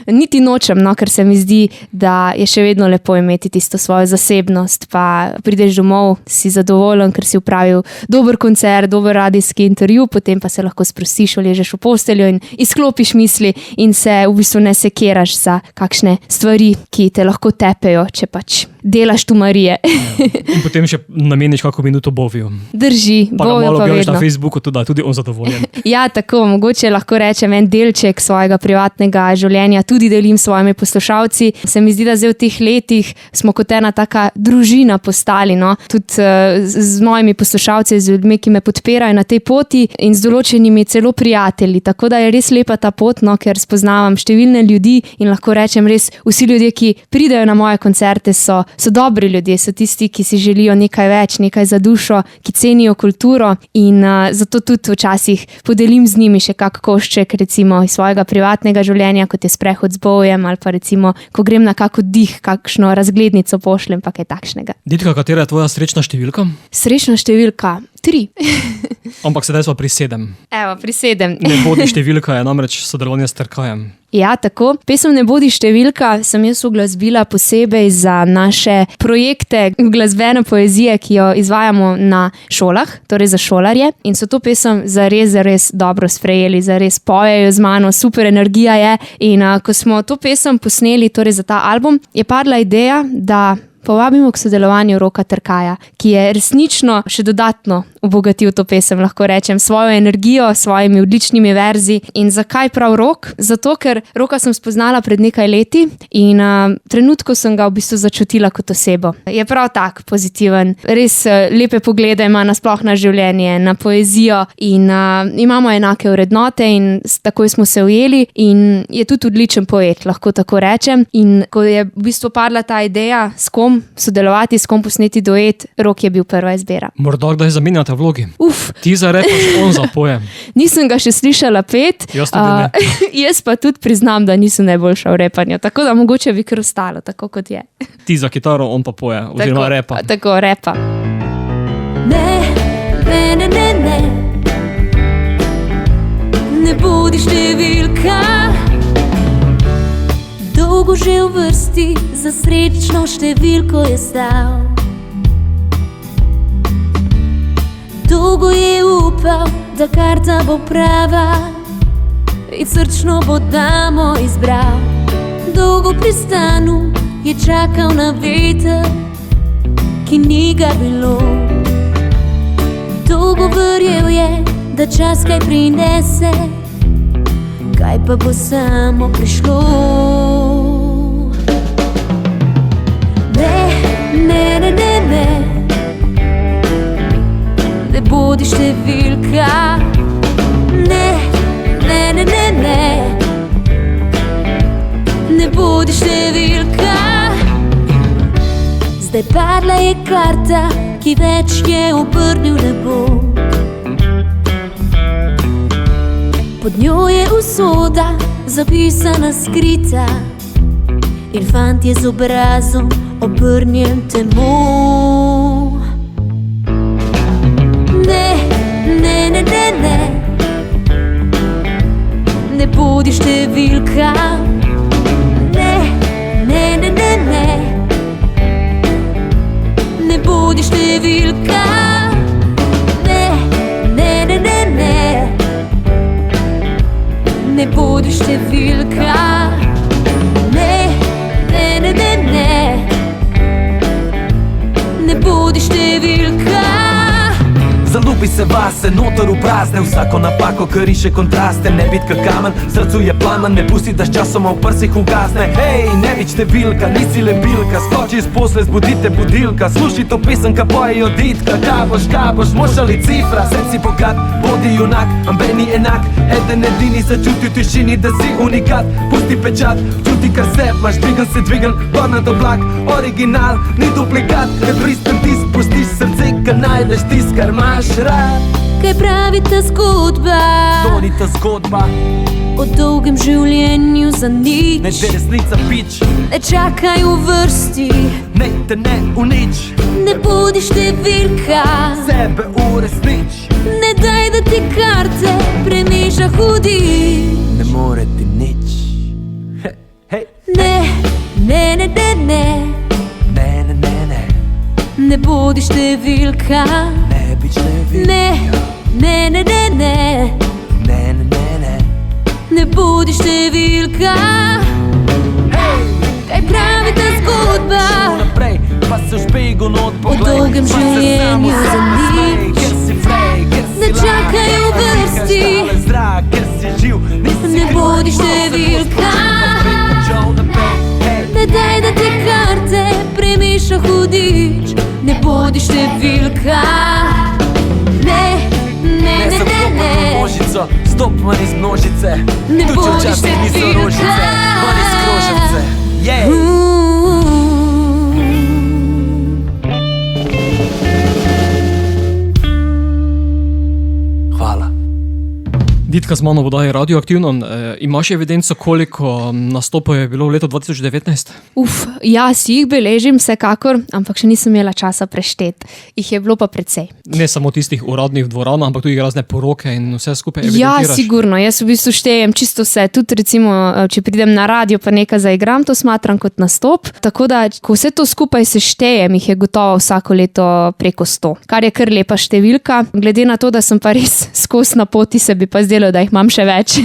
Niti nočem, no, ker se mi zdi, da je še vedno lepo imeti tisto svojo zasebnost, pa prideš domov, si zadovoljen, ker si upravil dober koncert, dober radijski intervju, potem pa se lahko sprostiš, ležeš v posteljo in izklopiš misli in se v bistvu ne sekiraš za kakšne stvari, ki te lahko tepejo, če pač delaš tumarije. In potem še nameniš kako minuto Boviju. Drži, Bovijo pa vedno. Na Facebooku, tudi on zadovoljen. Ja, tako, mogoče lahko rečem en delček svojega privatnega življenja, tudi delim s svojimi poslušalci. Se mi zdi, da zdaj v teh letih smo kot ena taka družina postali, no? Tudi z mojimi poslušalci, z ljudmi, ki me podpirajo na tej poti in z določenimi celo prijatelji. Tako da je res lepa ta pot, no? Ker spoznavam številne ljudi in lahko rečem res, vsi ljudje, ki pridejo na moje koncerte, so dobri ljudje, so tisti, ki si želijo nekaj več, nekaj za dušo, ki cenijo kulturo in zato tudi včasih podelim z njimi še kak košček recimo iz svojega privatnega življenja, kot je sprehod z Bovijem ali pa recimo, ko grem na kak oddih, kakšno razglednico pošljem, pa kaj takšnega. Ditka, katera je tvoja srečna številka? Srečna številka 3. Ampak sedaj smo pri 7. Evo, pri 7. Ne bodi številka, je namreč sodelovanje s Trkajem. Ja, tako. Pesem Ne bodi številka sem jaz uglasbila posebej za naše projekte glasbene poezije, ki jo izvajamo na šolah, torej za šolarje. In so to pesem zares dobro sprejeli, zares pojejo z mano, super energija je. In ko smo to pesem posneli, torej za ta album, je padla ideja, da povabimo k sodelovanju Roka Trkaja, ki je resnično še dodatno obogatil to pesem, lahko rečem, svojo energijo, svojimi odličnimi verzi. In zakaj prav Rok? Zato, ker Roka sem spoznala pred nekaj leti in trenutku sem ga v bistvu začutila kot osebo. Je prav tak, pozitiven, res lepe poglede ima nasploh na življenje, na poezijo in imamo enake vrednote in takoj smo se ujeli in je tudi odličen poet, lahko tako rečem. In ko je v bistvu padla ta ideja, s kom sodelovati, s kom posneti duet, Rok je bil prva izbira. Morda kdaj zamenjate vlogi? Ti zarepaš, on zapoje. Nisem ga še slišala pet. Jaz pa tudi priznam, da nisem najboljša v repanju, tako da mogoče bi kar ostalo, tako kot je. Ti za kitaro, on pa poje, oziroma repa. Tako, repa. Ne bodi številka, dolgo že v vrsti, za srečno številko je stal. Dolgo je upal, da karta bo prava in srčno bo damo izbral. Dolgo pri stanu je čakal na veter, ki ni ga bilo. Dolgo verjel je, da čas kaj prinese, kaj pa bo samo prišlo. Ne bodi številka, ne bodi številka. Zdaj padla je karta, ki več je obrnil nebo. Pod njo je usoda zapisana skrita in fant je z obrazom obrnjen temu. Ne bodi številka, ne bodi številka, ne bodi številka, ne bodi številka. Zalupi bi se vase noter uprazne, vsako napako, kar riše kontraste. Ne bit ka kamen, srcu je plamen, ne pusti, da s časoma v prsih ugasne. Hej, ne bič številka, nisi lebilka, skoči iz posle, zbudite budilka. Sluši to pesem, ka pojejo Ditka. Kaboš, mošali cifra, sed si bogat, bodi junak, ambeni enak. Eden edini začuti v tišini, da si unikat. Pusti pečat, čuti kar se imaš, dvigan, gor nad oblak. Original, ni duplikat, ker pristen ti spustiš srce, ka najdeš tis, kar imaš rad. Kaj pravi ta zgodba? To ni ta zgodba, O dolgem življenju za nič. ne te resnica pič, Ne čakaj v vrsti, ne te ne unič. ne bodi številka. Sebe uresnič, Ne daj, da ti karte premeša hudi. ne more ti nič. Hej, Ne, ne, ne, ne, ne, ne, ne, ne, ne, ne bodi številka. ne bič ne vi. Ne, ne, ne, ne, ne, Ne, ne, ne, ne. ne bodi številka. Kaj pravi ta zgodba? Šel naprej, pa se v špejgu not poglej. dolgem Pa se življenju samo za sam smej, nič. ker si frej, ker si Ne lag, čakaj v ker vrsti. dihaš tale zrak, ker si živ, nisi Ne kriv, bodi noter številka. pospet, počel naprej. Hej, Ne daj, da ti karte premeša hudič. Ne bodi številka. Ne, ne, ne ne, sem ne, kopal v ne. množico, stop ven iz množice. Ne Tudi bodi včasih niso številka. rožice, ven iz krožnice. Jej! Hvala. Ditka z mano v oddaji Radioaktivno. Imaš evidenco, koliko nastopov je bilo v letu 2019? Ja, si jih beležim vsekakor, ampak še nisem imela časa prešteti. Jih je bilo pa precej. Ne samo tistih uradnih dvoran, ampak tudi razne poroke in vse skupaj Ja, evidentiraš? sigurno. Jaz v bistvu štejem čisto vse. Tudi recimo, če pridem na radio pa nekaj zaigram, to smatram kot nastop. Tako da, ko vse to skupaj seštejem, jih je gotovo vsako leto preko 100. Kar je kar lepa številka. Glede na to, da sem pa res skozi na poti, se bi pa zdelo, da jih imam še več.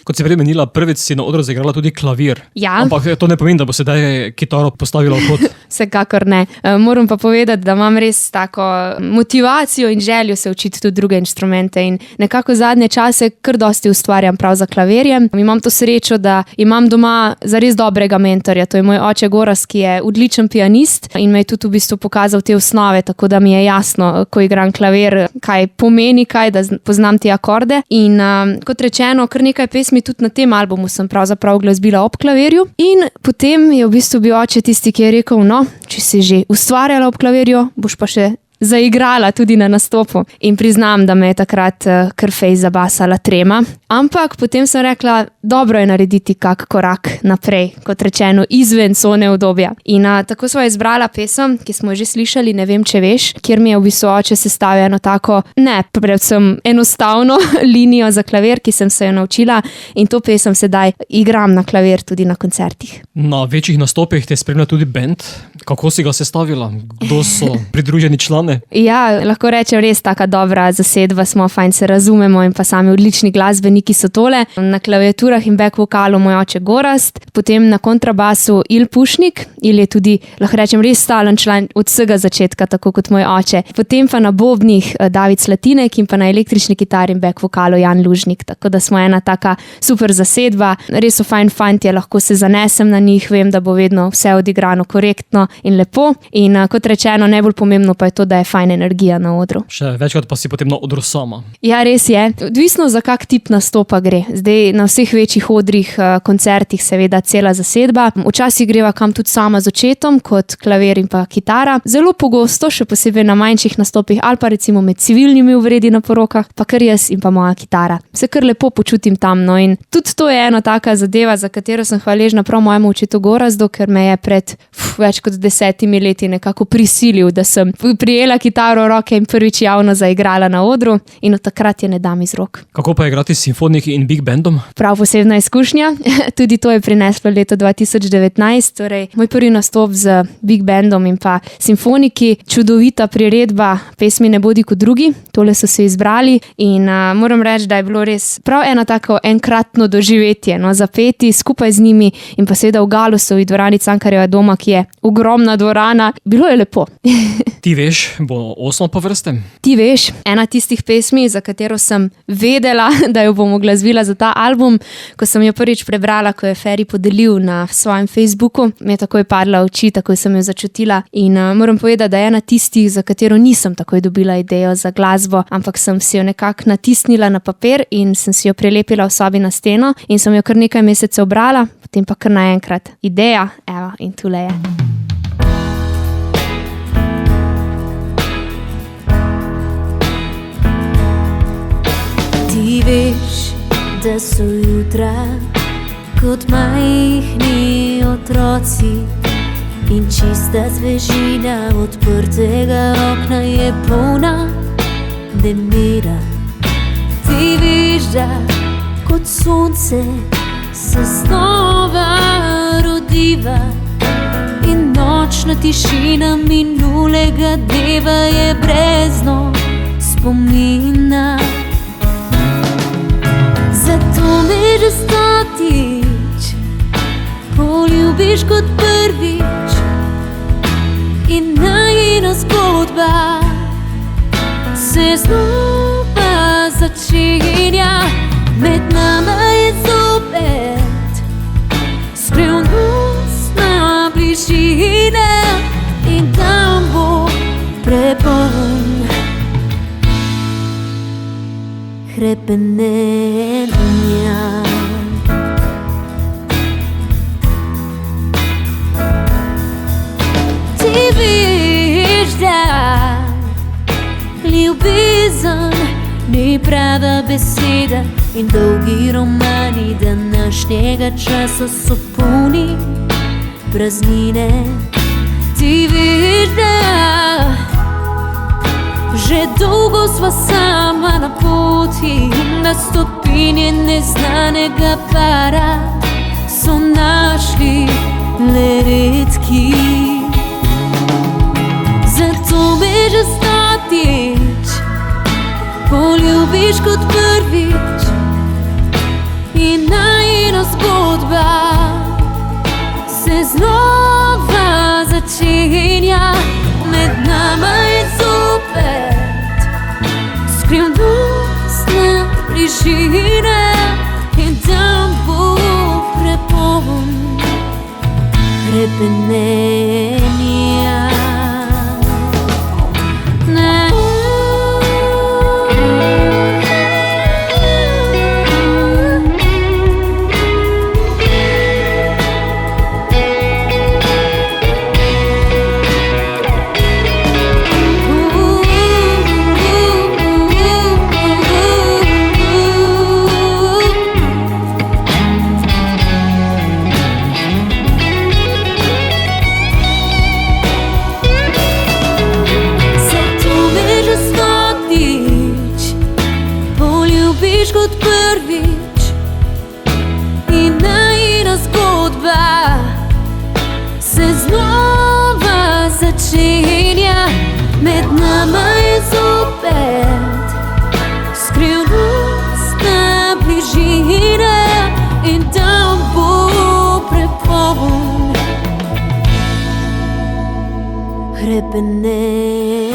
Kot si prej menila, prvič si na odru zaigrala tudi klavir. Ja. Ampak to ne pomeni, da bo sedaj kitaro postavila v kot. Vsekakor ne. Moram pa povedati, da imam res tako motivacijo in željo se učiti tudi druge inštrumente in nekako zadnje čase kar dosti ustvarjam prav za klavirjem. Imam to srečo, da imam doma zares dobrega mentorja, to je moj oče Gorazd, ki je odličen pianist in me je tudi v bistvu pokazal te osnove, tako da mi je jasno, ko igram klavir, kaj pomeni, kaj, da poznam te akorde. In kot rečeno, kar nekaj pesmi tudi na tem albumu sem pravzaprav glasbila ob klavirju. In potem je v bistvu bil oče tisti, ki je rekel, no, če si že ustvarjala ob klavirju, boš pa še zaigrala tudi na nastopu. In priznam, da me je takrat kar fej zabasala trema. Ampak potem sem rekla, dobro je narediti kak korak naprej, kot rečeno, izven cone udobja. In tako sva izbrala pesem, ki smo jo že slišali, Ne vem, če veš, kjer mi je v bistvu oče sestavil eno tako, ne, predvsem enostavno linijo za klavir, ki sem se jo naučila in to pesem sedaj igram na klavir tudi na koncertih. Na večjih nastopih te spremlja tudi band. Kako si ga sestavila? Kdo so pridruženi člani? Ja, lahko rečem, res taka dobra zasedba smo, fajn se razumemo in pa sami odlični glasbeniki so tole. Na klaviaturah in back vokalu moj oče Gorazd, potem na kontrabasu Il Pušnik. Il je tudi, lahko rečem, res stalen član od vsega začetka, tako kot moj oče. Potem pa na bobnih David Slatinek in pa na električni kitari in back vokalu Jan Lužnik. Tako da smo ena taka super zasedba, res so fajn fantje, lahko se zanesem na njih, vem, da bo vedno vse odigrano korektno in lepo. In kot rečeno, najbolj pomembno pa je to, da je fajn energija na odru. Še večkrat pa si potem na odru sama. Ja, res je. Odvisno za kak tip nastopa gre. Zdaj na vseh večjih odrih, koncertih seveda cela zasedba. Včasih greva kam tudi sama z očetom, kot klavir in pa kitara. Zelo pogosto, še posebej na manjših nastopih ali pa recimo med civilnimi uvredi na porokah, pa kar jaz in pa moja kitara. Se kar lepo počutim tam, no, in tudi to je ena taka zadeva, za katero sem hvaležna prav mojemu očetu Gorazdu, ker me je pred več kot 10 leti nekako prisilil, da sem prijela kitaro v roke in prvič javno zaigrala na odru in od takrat je ne dam iz rok. Kako pa je igrati s simfoniki in big bandom? Prav posebna izkušnja, tudi to je prineslo leto 2019, torej moj prvi nastop z big bandom in pa simfoniki, čudovita priredba pesmi Ne bodi kot drugi, tole so se izbrali in moram reči, da je bilo res prav eno tako enkratno doživetje, no, zapeti skupaj z njimi in pa seveda v Galusovi dvorani Cankarjeva doma, ki je ogromna dvorana, bilo je lepo. Ti veš, bo 8 po vrste. Ti veš, ena tistih pesmi, za katero sem vedela, da jo bom oglasbila za ta album, ko sem jo prvič prebrala, ko je Feri podelil na svojem Facebooku, mi je takoj padla v oči, takoj sem jo začutila in moram povedati, da je ena tistih, za katero nisem takoj dobila idejo za glasbo, ampak sem si jo nekako natisnila na papir in sem si jo prelepila v sobi na steno in sem jo kar nekaj mesecev brala, potem pa kar naenkrat ideja, evo, in tule je. Ti veš, da so jutra kot majhni otroci in čista svežina odprtega okna je polna nemira. Ti veš, da kot sonce se znova rodiva in nočna tišina minulega dneva je brezno spomina. Zato me že stotič poljubiš kot prvič in najina zgodba se znova začenja. Med nama je zopet skrivnostna bližina in tam bo prepoln hrepenenja. Ti veš, da ljubezen ni prava beseda in dolgi romani današnjega časa so polni praznine. Ti veš, da že dolgo sva sama na poti, na stopinje neznanega para so našli le redki. Zato me že stotič poljubiš kot prvič in najina zgodba se znova začenja. Med nama je zopet skrivnostna bližina in tam bo prepoln hrepenenja. Med nama je zopet skrivnostna bližina in tam bo prepoln hrepenenja.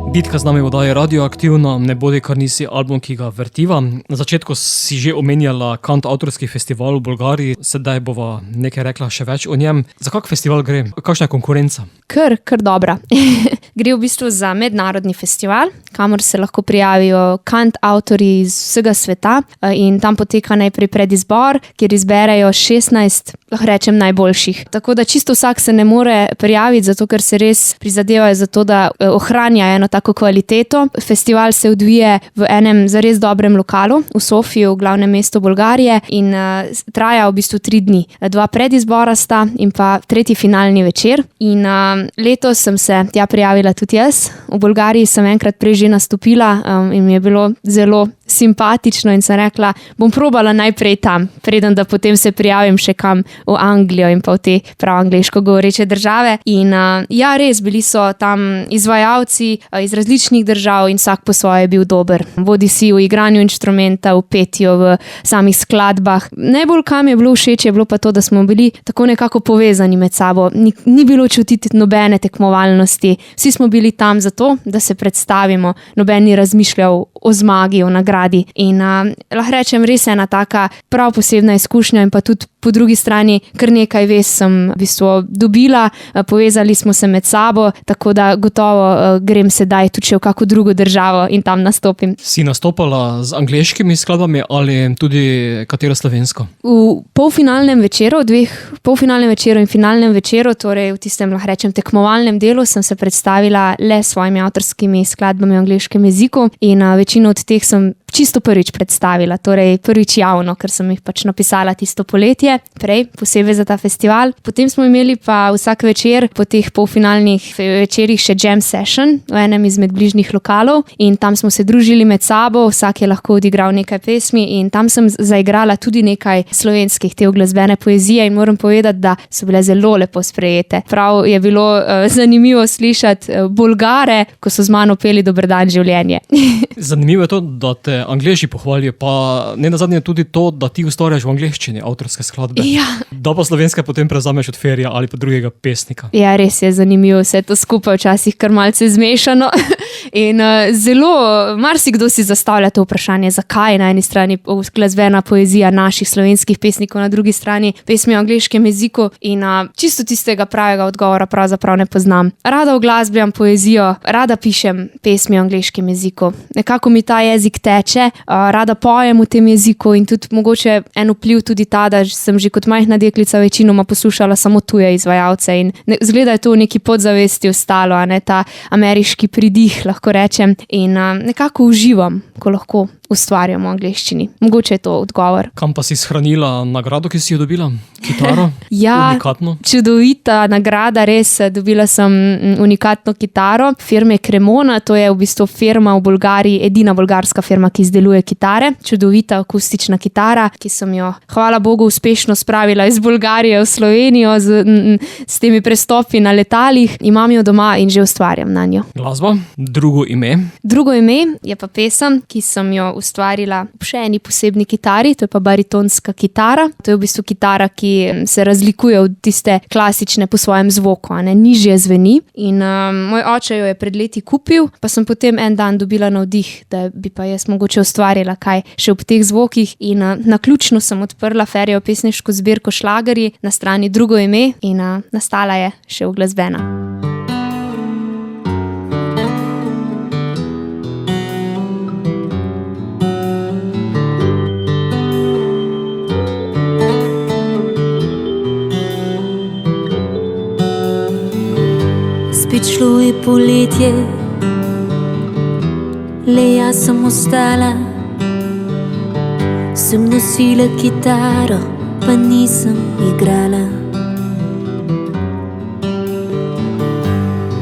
Ditka z nami oddaje Radioaktivno, ne bodi kar nisi album, ki ga vrtiva. Na začetku si že omenjala kantavtorski festival v Bolgariji, sedaj bova nekaj rekla še več o njem. Za kak festival gre? Kakšna je konkurenca? Kar dobra. Gre v bistvu za mednarodni festival, kamor se lahko prijavijo kantavtorji iz vsega sveta in tam poteka najprej predizbor, kjer izberejo 16, lahko rečem, najboljših. Tako da čisto vsak se ne more prijaviti, zato ker se res prizadevajo za to, da ohranjajo eno tako kvaliteto. Festival se odvije v enem zares dobrem lokalu, v Sofiji, v glavnem mestu Bolgarije in traja v bistvu 3 dni. 2 predizbora sta in pa 3. finalni večer. In letos sem se tja prijavila tudi jaz. V Bolgariji sem enkrat prej že nastopila in mi je bilo zelo simpatično in sem rekla, bom probala najprej tam, preden da potem se prijavim še kam v Anglijo in pa v te prav angleško govoreče države. In ja, res, bili so tam izvajalci iz različnih držav in vsak po svoje je bil dober. Bodi si v igranju inštrumenta, v petju, v samih skladbah. Najbolj kam je bilo všeč, je bilo pa to, da smo bili tako nekako povezani med sabo. Ni bilo čutiti nobene tekmovalnosti. Vsi smo bili tam zato, da se predstavimo. Noben ni razmišljal o zmagi, o nagradi. In lahko rečem, res ena taka prav posebna izkušnja in pa tudi po drugi strani kar nekaj vez sem v bistvu dobila, povezali smo se med sabo, tako da gotovo grem sedaj tudi v kako drugo državo in tam nastopim. Si nastopala z angleškimi skladbami ali tudi katero slovensko? V polfinalnem večeru, dveh polfinalnem večeru in finalnem večeru, torej v tistem, lahko rečem, tekmovalnem delu, sem se predstavila le s svojimi avtorskimi skladbami v angleškem jeziku in večino od teh sem čisto prvič predstavila, torej prvič javno, ker sem jih pač napisala tisto poletje, prej, posebej za ta festival. Potem smo imeli pa vsak večer po teh polfinalnih večerih še jam session v enem izmed bližnjih lokalov in tam smo se družili med sabo, vsak je lahko odigral nekaj pesmi in tam sem zaigrala tudi nekaj slovenskih te uglasbene poezije in moram povedati, da so bile zelo lepo sprejete. Prav je bilo zanimivo slišati Bolgare, ko so z mano peli Dober dan življenje. Zanimivo je to, da te Angleži pohvalijo, pa ne nazadnje tudi to, da ti ustvarjaš v angleščini avtorske skladbe. Ja. Da pa slovenske potem prevzameš od Ferija ali pa drugega pesnika. Ja, res je zanimivo, vse to skupaj včasih kar malce zmešano. In zelo, marsikdo si zastavlja to vprašanje, zakaj na eni strani glasbena poezija naših slovenskih pesnikov, na drugi strani pesmi v angleškem jeziku in čisto tistega pravega odgovora pravzaprav ne poznam. Rada uglasbljam poezijo, rada pišem pesmi v angleškem jeziku. Nekako mi ta jezik teče, rada pojem v tem jeziku in tudi mogoče en vpliv tudi ta, da sem že kot majhna deklica večinoma poslušala samo tuje izvajalce in zgleda je to v neki podzavesti ostalo, ta ameriški pridih, lahko rečem, in nekako uživam, ko lahko ustvarjam v angleščini. Mogoče je to odgovor. Kam pa si shranila nagrado, ki si jo dobila? Kitaro? Ja, unikatno? Čudovita nagrada, res. Dobila sem unikatno kitaro firme Cremona, to je v bistvu firma v Bolgariji, edina bolgarska firma, ki izdeluje kitare. Čudovita akustična kitara, ki sem jo, hvala Bogu, uspešno spravila iz Bolgarije v Slovenijo s temi prestopi na letalih. Imam jo doma in že ustvarjam na njo. Glasba, drugo ime? Drugo ime je pa pesem, ki sem jo ustvarila ob še eni posebni kitari, to je pa baritonska kitara. To je v bistvu kitara, ki se razlikuje od tiste klasične po svojem zvoku, nižje zveni. In moj oče jo je pred leti kupil, pa sem potem en dan dobila navdih, da bi pa jaz mogoče ustvarila kaj še ob teh zvokih in naključno sem odprla Ferijevo pesniško zbirko Šlagerji na strani Drugo ime in nastala je še uglasbena. Spet šlo je poletje, le jaz sem ostala. Sem nosila kitaro, pa nisem igrala.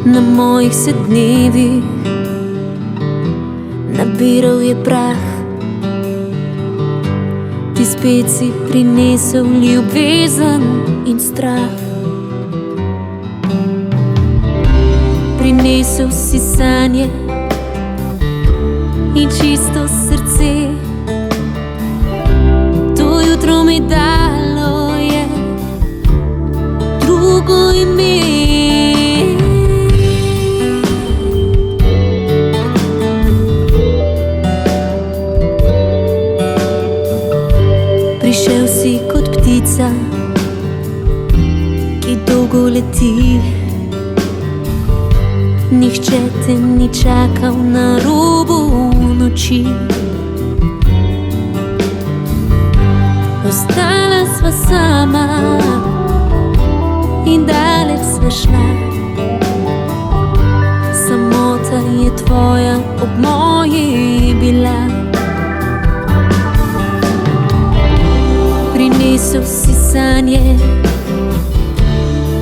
Na mojih se dnevih nabiral je prah. Ti spet si prinesel ljubezen in strah. Prinesel si sanje in čisto srce. To jutro mi dalo je drugo ime. Prišel si kot ptica, ki dolgo leti. Nihče te ni čakal na robu noči. Ostala sva sama in daleč sva šla. Samota je tvoja ob moji bila. Prinesel si sanje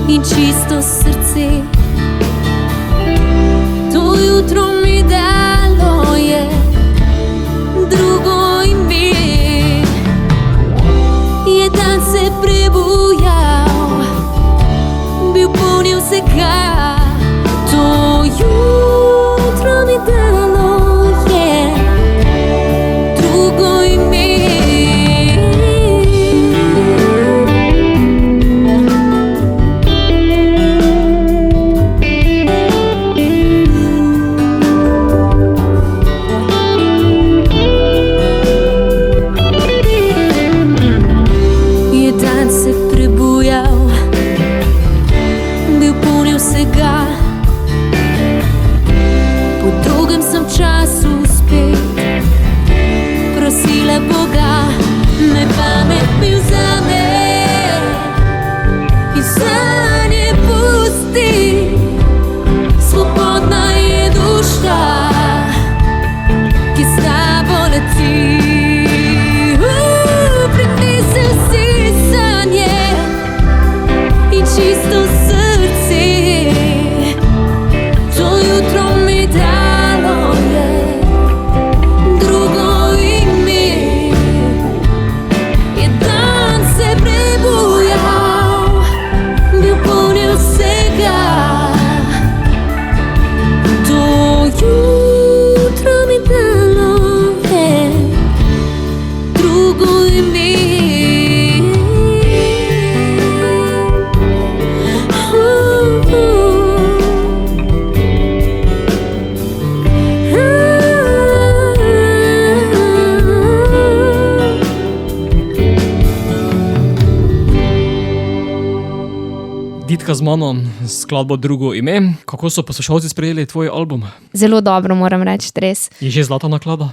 in čisto srce. To jutro mi dalo je drugo Ditka z mano, skladbo Drugo ime. Kako so poslušalci sprejeli tvoj album? Zelo dobro, moram reči, res. Je že zlata naklada?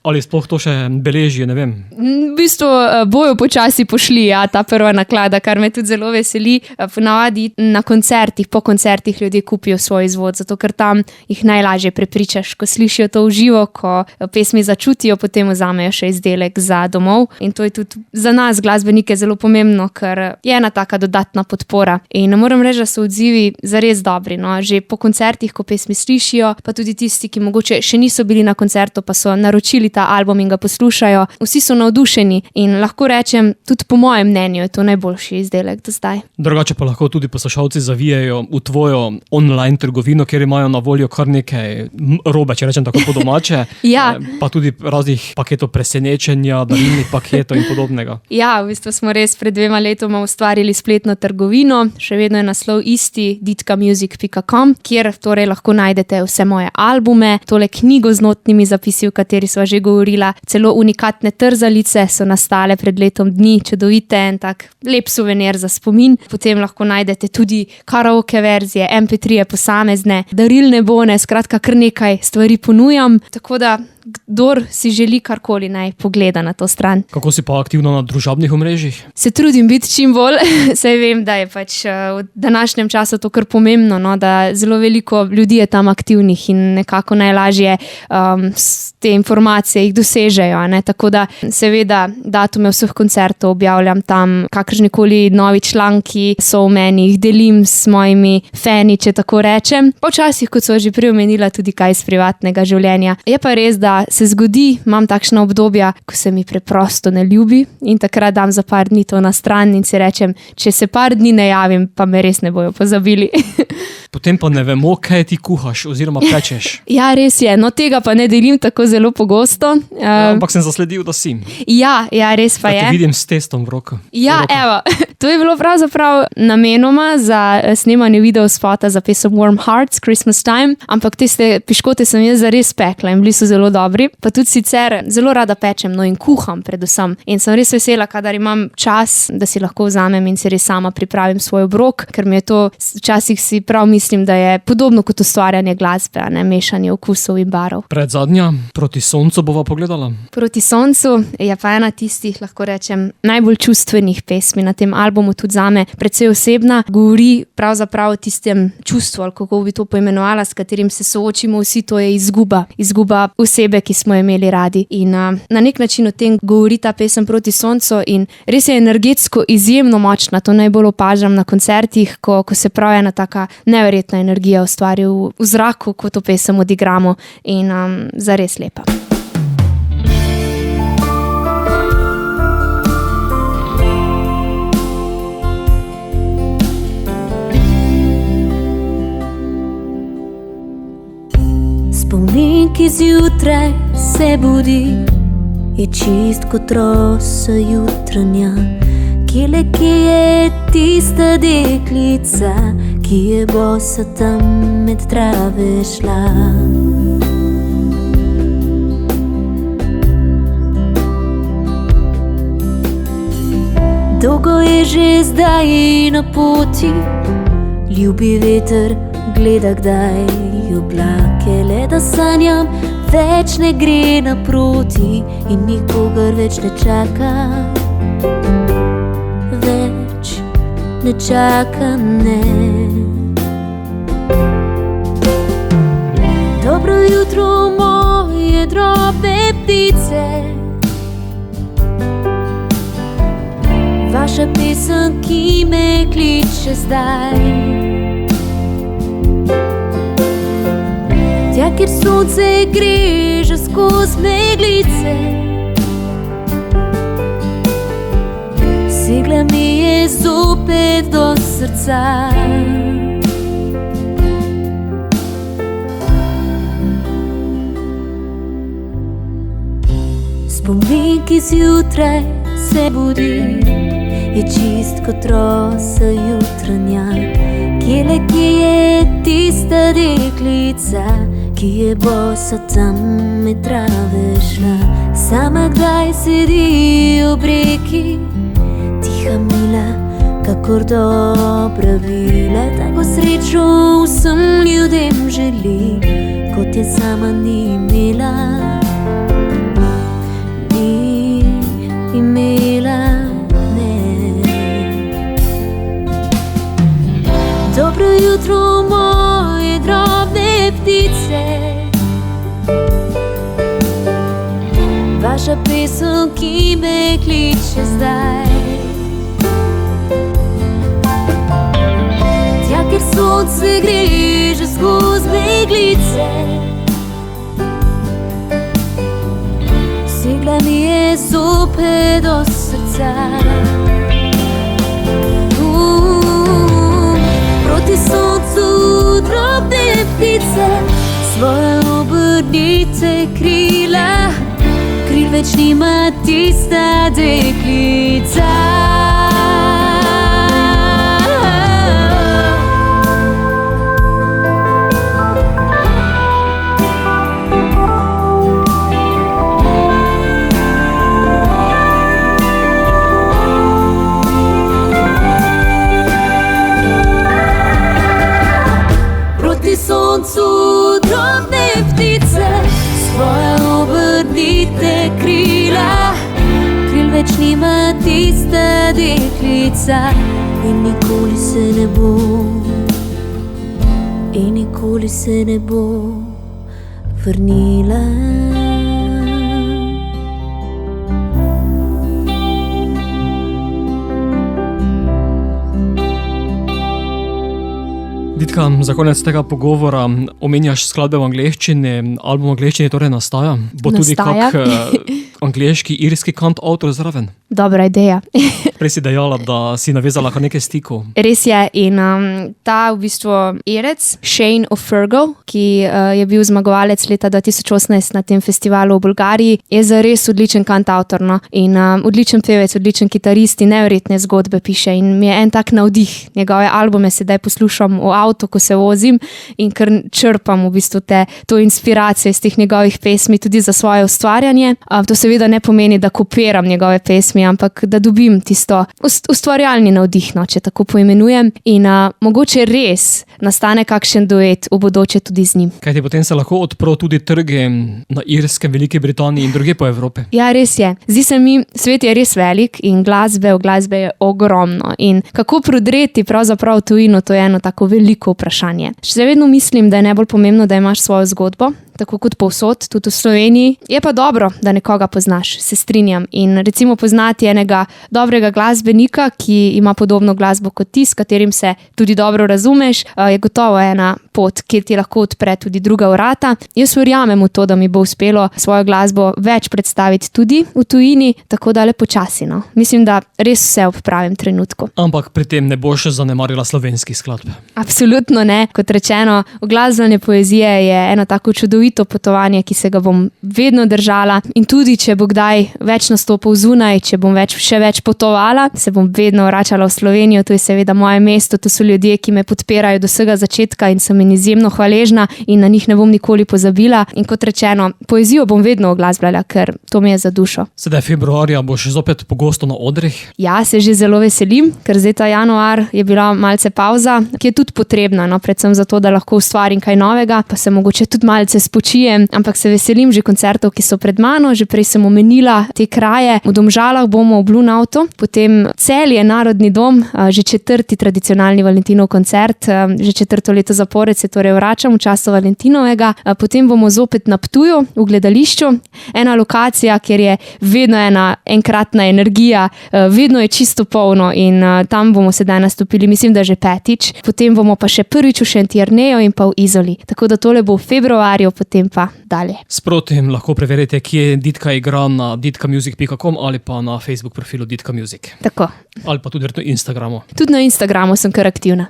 Ali sploh to še beleži, ne vem? V bistvu bojo počasi pošli, ja, ta prva naklada, kar me tudi zelo veseli. Ponavadi na koncertih, po koncertih ljudje kupijo svoj izvod, zato ker tam jih najlažje prepričaš, ko slišijo to v živo, ko pesmi začutijo, potem vzamejo še izdelek za domov. In to je tudi za nas, glasbenike, zelo pomembno, ker je ena taka dodatna podpora. In moram reči, da so odzivi zares dobri. No? Že po koncertih, ko pesmi slišijo, pa tudi tisti, ki mogoče še niso bili na koncertu, pa so naročili ta album in ga poslušajo. Vsi so navdušeni in lahko rečem, tudi po mojem mnenju je to najboljši izdelek do zdaj. Drugače pa lahko tudi poslušalci zavijajo v tvojo online trgovino, kjer imajo na voljo kar nekaj robe, če rečem tako po domače. Ja. Pa tudi raznih paketov presenečenja, darilnih paketov in podobnega. Ja, v bistvu smo res pred 2 letoma ustvarili spletno trgovino, še vedno je naslov isti, ditkamusic.com, kjer torej lahko najdete vse moje albume, tole knjigo z notnimi zapisi, v kateri sva že govorila, celo unikatne trzalice so nastale pred letom dni, čudovite, en tak lep suvenir za spomin. Potem lahko najdete tudi karaoke verzije, MP3 posamezne, darilne bone, skratka kar nekaj stvari ponujam, tako da kdor si želi karkoli, naj pogleda na to stran. Kako si pa aktivna na družabnih omrežjih? Se trudim biti čim bolj, saj vem, da je pač v današnjem času to kar pomembno, no, da zelo veliko ljudi je tam aktivnih in nekako najlažje te informacije jih dosežejo, ne? Tako da seveda datume vseh koncertov objavljam tam, kakršnikoli novi članki so v meni, jih delim s mojimi fani, če tako rečem. Počasih, kot so že prej omenila, tudi kaj iz privatnega življenja. Je pa res, da se zgodi, imam takšna obdobja, ko se mi preprosto ne ljubi in takrat dam za par dni to na stran in si rečem, če se par dni ne javim, pa me res ne bojo pozabili. Potem pa ne vemo, kaj ti kuhaš oziroma pečeš. Ja, res je, no tega pa ne delim tako zelo pogosto. Ampak sem zasledil, da si. Ja, res pa je. Te vidim s testom v roko. Ja, evo, to je bilo pravzaprav namenoma za snemanje videospota za pesem Warm Hearts, Christmas Time, ampak te piškote sem jaz zares pekla in bili so zelo dobri. Pa tudi sicer zelo rada pečem, no in kuham predvsem. In sem res vesela, kadar imam čas, da si lahko vzamem in si res sama pripravim svoj obrok, ker mi je to, včasih si prav mislim, da je podobno kot ustvarjanje glasbe, a ne mešanje okusov in barov. Predzadnja, Proti soncu bova pogledala. Proti soncu je pa ena tistih, lahko rečem, najbolj čustvenih pesmi na tem albumu, tudi zame precej osebna. Govori pravzaprav o tistem čustvu, ali kako bi to poimenovala, s katerim se soočimo vsi, to je izguba. Izguba osebe, ki smo imeli radi. In na nek način o tem govori ta pesem Proti soncu in res je energetsko izjemno močna. To najbolj opažam na koncertih, ko se pravi ena taka neverjetna energija ustvari v zraku, ko to pesem odigramo in zares lepa. Spomin, ki zjutraj se budi, je čist kot rosa jutranja. Kje je tista deklica, ki je bosa tam med trave šla. Dolgo je že zdaj na poti, ljubi veter gleda kdaj oblake, le da sanjam več ne gre naproti in nikogar več ne čaka. Več ne čaka, ne. Dobro jutro, moje drobne ptice, vaša pesem, ki me kliče zdaj. Tja, kjer sonce gre že skoz meglice, segla mi je zopet do srca. Spomin, ki zjutraj se budi, je čist kot rosa jutranja. Kje je tista deklica, ki je bosa tam med trave šla. Sama kdaj sedi ob reki, tiha mila, kako kakor dobra vila, tako srečo vsem ljudem želi, kot je sama ni imela. Ni imela, ne. Dobro jutro, moje drobne ptice, vaša pesem, ki me kliče zdaj. Tja, kjer sonce gre že skozi meglice, segla mi je zopet do srca. Proti soncu drobne ptice, svoje obrnite krila, kril več nima tista deklica. Proti soncu drobne ptice, svoje obrnite krila, kril več nima tista deklica. In nikoli se ne bo, in nikoli se ne bo vrnila. Ditka, za konec tega pogovora omenjaš skladbe v angleščini, album v angleščini torej nastaja? Bo tudi Nastaja. kak angleški, irski kantavtor zraven? Dobra ideja. Prej si dejala, da si navezala kar nekaj stikov. Res je, in ta v bistvu Irec, Shane O'Fergo, ki je bil zmagovalec leta 2018 na tem festivalu v Bolgariji, je zares odličen kantavtor, no? In odličen pevec, odličen kitarist in neverjetne zgodbe piše in mi je en tak navdih. Njegove albume sedaj poslušam v avtu, ko se vozim in kar črpam v bistvu to inspiracijo iz teh njegovih pesmi tudi za svoje ustvarjanje. To seveda ne pomeni, da kopiram njegove pesmi, ampak da dobim tisto ustvarjalni navdih, no, če tako poimenujem, in mogoče res nastane kakšen duet v bodoče tudi z njim. Kajti potem se lahko odprl tudi trge na Irskem, Veliki Britaniji in druge po Evropi. Ja, res je. Zdi se mi, svet je res velik in glasbe je ogromno. In kako prodreti pravzaprav v tujino, to je eno tako veliko vprašanje. Še vedno mislim, da je najbolj pomembno, da imaš svojo zgodbo, tako kot povsod, tudi v Sloveniji. Je pa dobro, da nekoga poznaš, se strinjam. In recimo poznati enega dobrega glasbenika, ki ima podobno glasbo kot ti, s katerim se tudi dobro razumeš, je gotovo ena pot, kjer ti lahko odpre tudi druga vrata. Jaz verjamem v to, da mi bo uspelo svojo glasbo več predstaviti tudi v tujini, tako da le počasi, no. Mislim, da res vse ob pravem trenutku. Ampak pri tem ne boš zanemarila slovenskih skladb. Absolutno ne. Kot rečeno, oglasbene poezije je eno tako čudovito potovanje, ki se ga bom vedno držala, in tudi če bo kdaj več nastopov zunaj, če bom še več potovala, se bom vedno vračala v Slovenijo. To je seveda moje mesto, to so ljudje, ki me podpirajo do vsega začetka in sem jim izjemno hvaležna in na njih ne bom nikoli pozabila. In kot rečeno, poezijo bom vedno oglasbljala, ker to mi je za dušo. Sedaj februarja boš zopet pogosto na odrih. Ja, se že zelo veselim, ker zdaj ta januar je bila malce pauza, ki je tudi potrebna, no, predvsem zato, da lahko ustvarim kaj novega, pa se mogoče tudi malce spočijem, ampak se veselim že koncertov, ki so pred mano. Že prej sem omenila te kraje. V Domžalah bomo v Blue Nautu, potem Celje, Narodni dom, že 4. tradicionalni Valentinov koncert, že 4. leto zapored se torej vračam v času Valentinovega, potem bomo zopet na Ptuju v gledališču, ena lokacija, kjer je vedno enkratna energija, vedno je čisto polno in tam bomo sedaj nastopili, mislim, da že 5. Potem bomo pa še prvič v Šentjerneju in pa v Izoli, tako da tole bo v februarju, potem pa dalje. Sproti lahko preverite, kje Ditka igra na ditkamusic.com ali pa na Facebook profilu Ditka Music. Tako. Ali pa tudi na Instagramu. Tudi na Instagramu sem kar aktivna.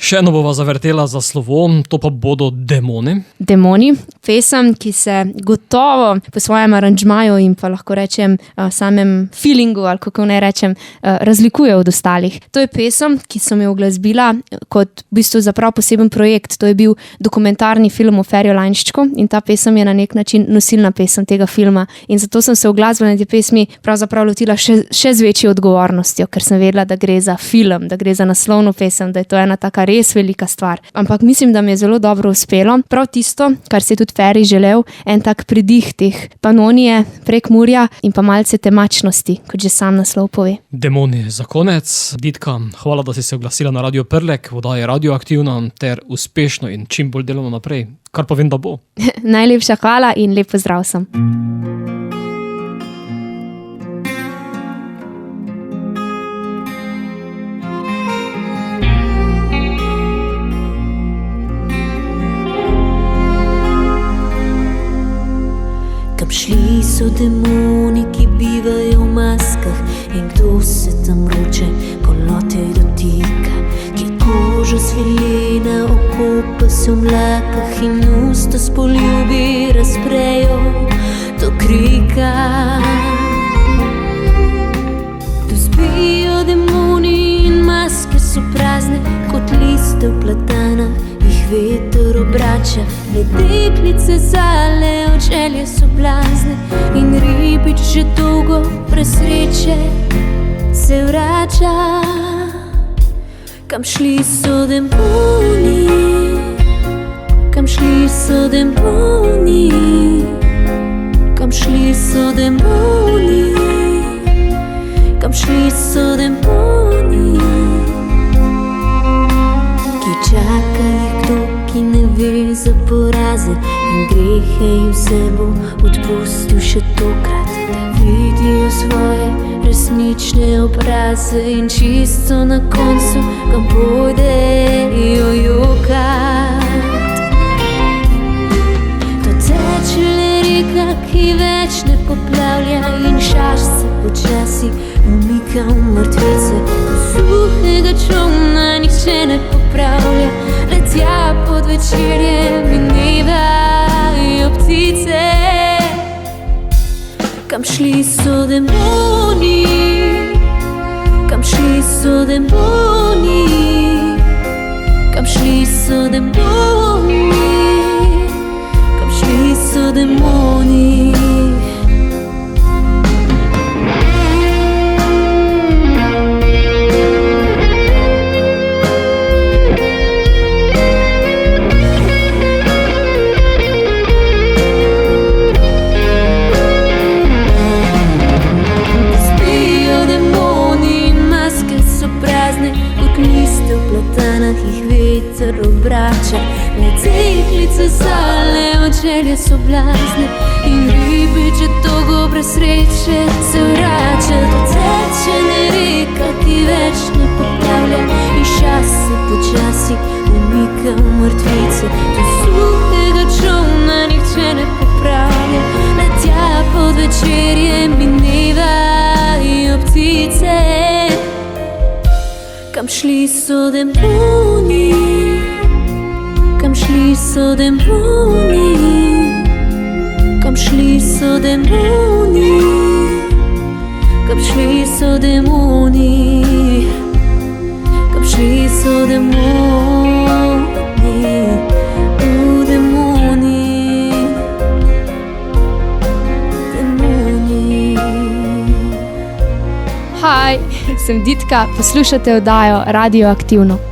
Še eno bova zavrtela za slovo, to pa bodo Demoni. Demoni, pesem, ki se gotovo po svojem aranžmaju in pa lahko rečem samem feelingu, ali kako naj rečem, razlikuje od ostalih. To je pesem, ki sem jo uglasbila kot v bistvu za prav poseben projekt. To je bil dokumentarni film o Ferju Lainščku in ta pesem je na nek način nosilna pesem tega filma. In zato sem se v glasbeni pesmi pravzaprav lotila še z večjo odgovornostjo, ker sem vedela, da gre za film, da gre za naslovno pesem, da je to ena taka res velika stvar. Ampak mislim, da mi je zelo dobro uspelo. Prav tisto, kar si je tudi Feri želel, en tak pridih teh Panonije, Prekmurja in pa malce temačnosti, kot že sam naslov pove. Demoni za konec. Ditka, hvala, da si se oglasila na Radio Prlek, voda je radioaktivna ter uspešno in čim bolj delamo naprej, kar pa vem, da bo. Najlepša hvala in lep pozdrav sem. Kam šli so demoni, ki bivajo v maskah, in kdo se tam roče, ko lote dotika, ki koža svilena, oko pa se v mlakah in usta s poljubi razprejo do krika. Tu spijo demoni in maske so prazne, kot liste v platanah, jih veter obrača, le deklice zale od želje so blazne in ribič že dolgo brez sreče se vrača. Kam šli so demoni, kam šli so demoni, kam šli so demoni, kam šli so demoni, ki čaka jih kdo, ki ne ve za poraze in grehe jim se bo odpustil še tokrat, da vidijo svoje resnične obraze in čisto na koncu kam pojdejo jokat. To teče le reka, ki več ne poplavlja in šaš se počasi umika v mrtvice, ko suhega čovna nihče ne popravlja, le tja pod večerjem minevajo ptice. Kam šli so demoni, kam šli so demoni, kam šli so demoni, kam šli so demoni. Obrača, le deklice zale od želje so blazne in ribič že dolgo brez sreče se vrača. To teče ne reka, ki več ne poplavlja in šas se počasi umika v mrtvice, do suhega čovna nihče ne popravlja, le tja pod večerjem minevajo ptice. Kam šli so demoni, kam šli so demoni, kam šli so demoni, kam šli so demoni, kam šli so demoni, demoni, demoni. Hi, sem Ditka, poslušate oddajo Radioaktivno.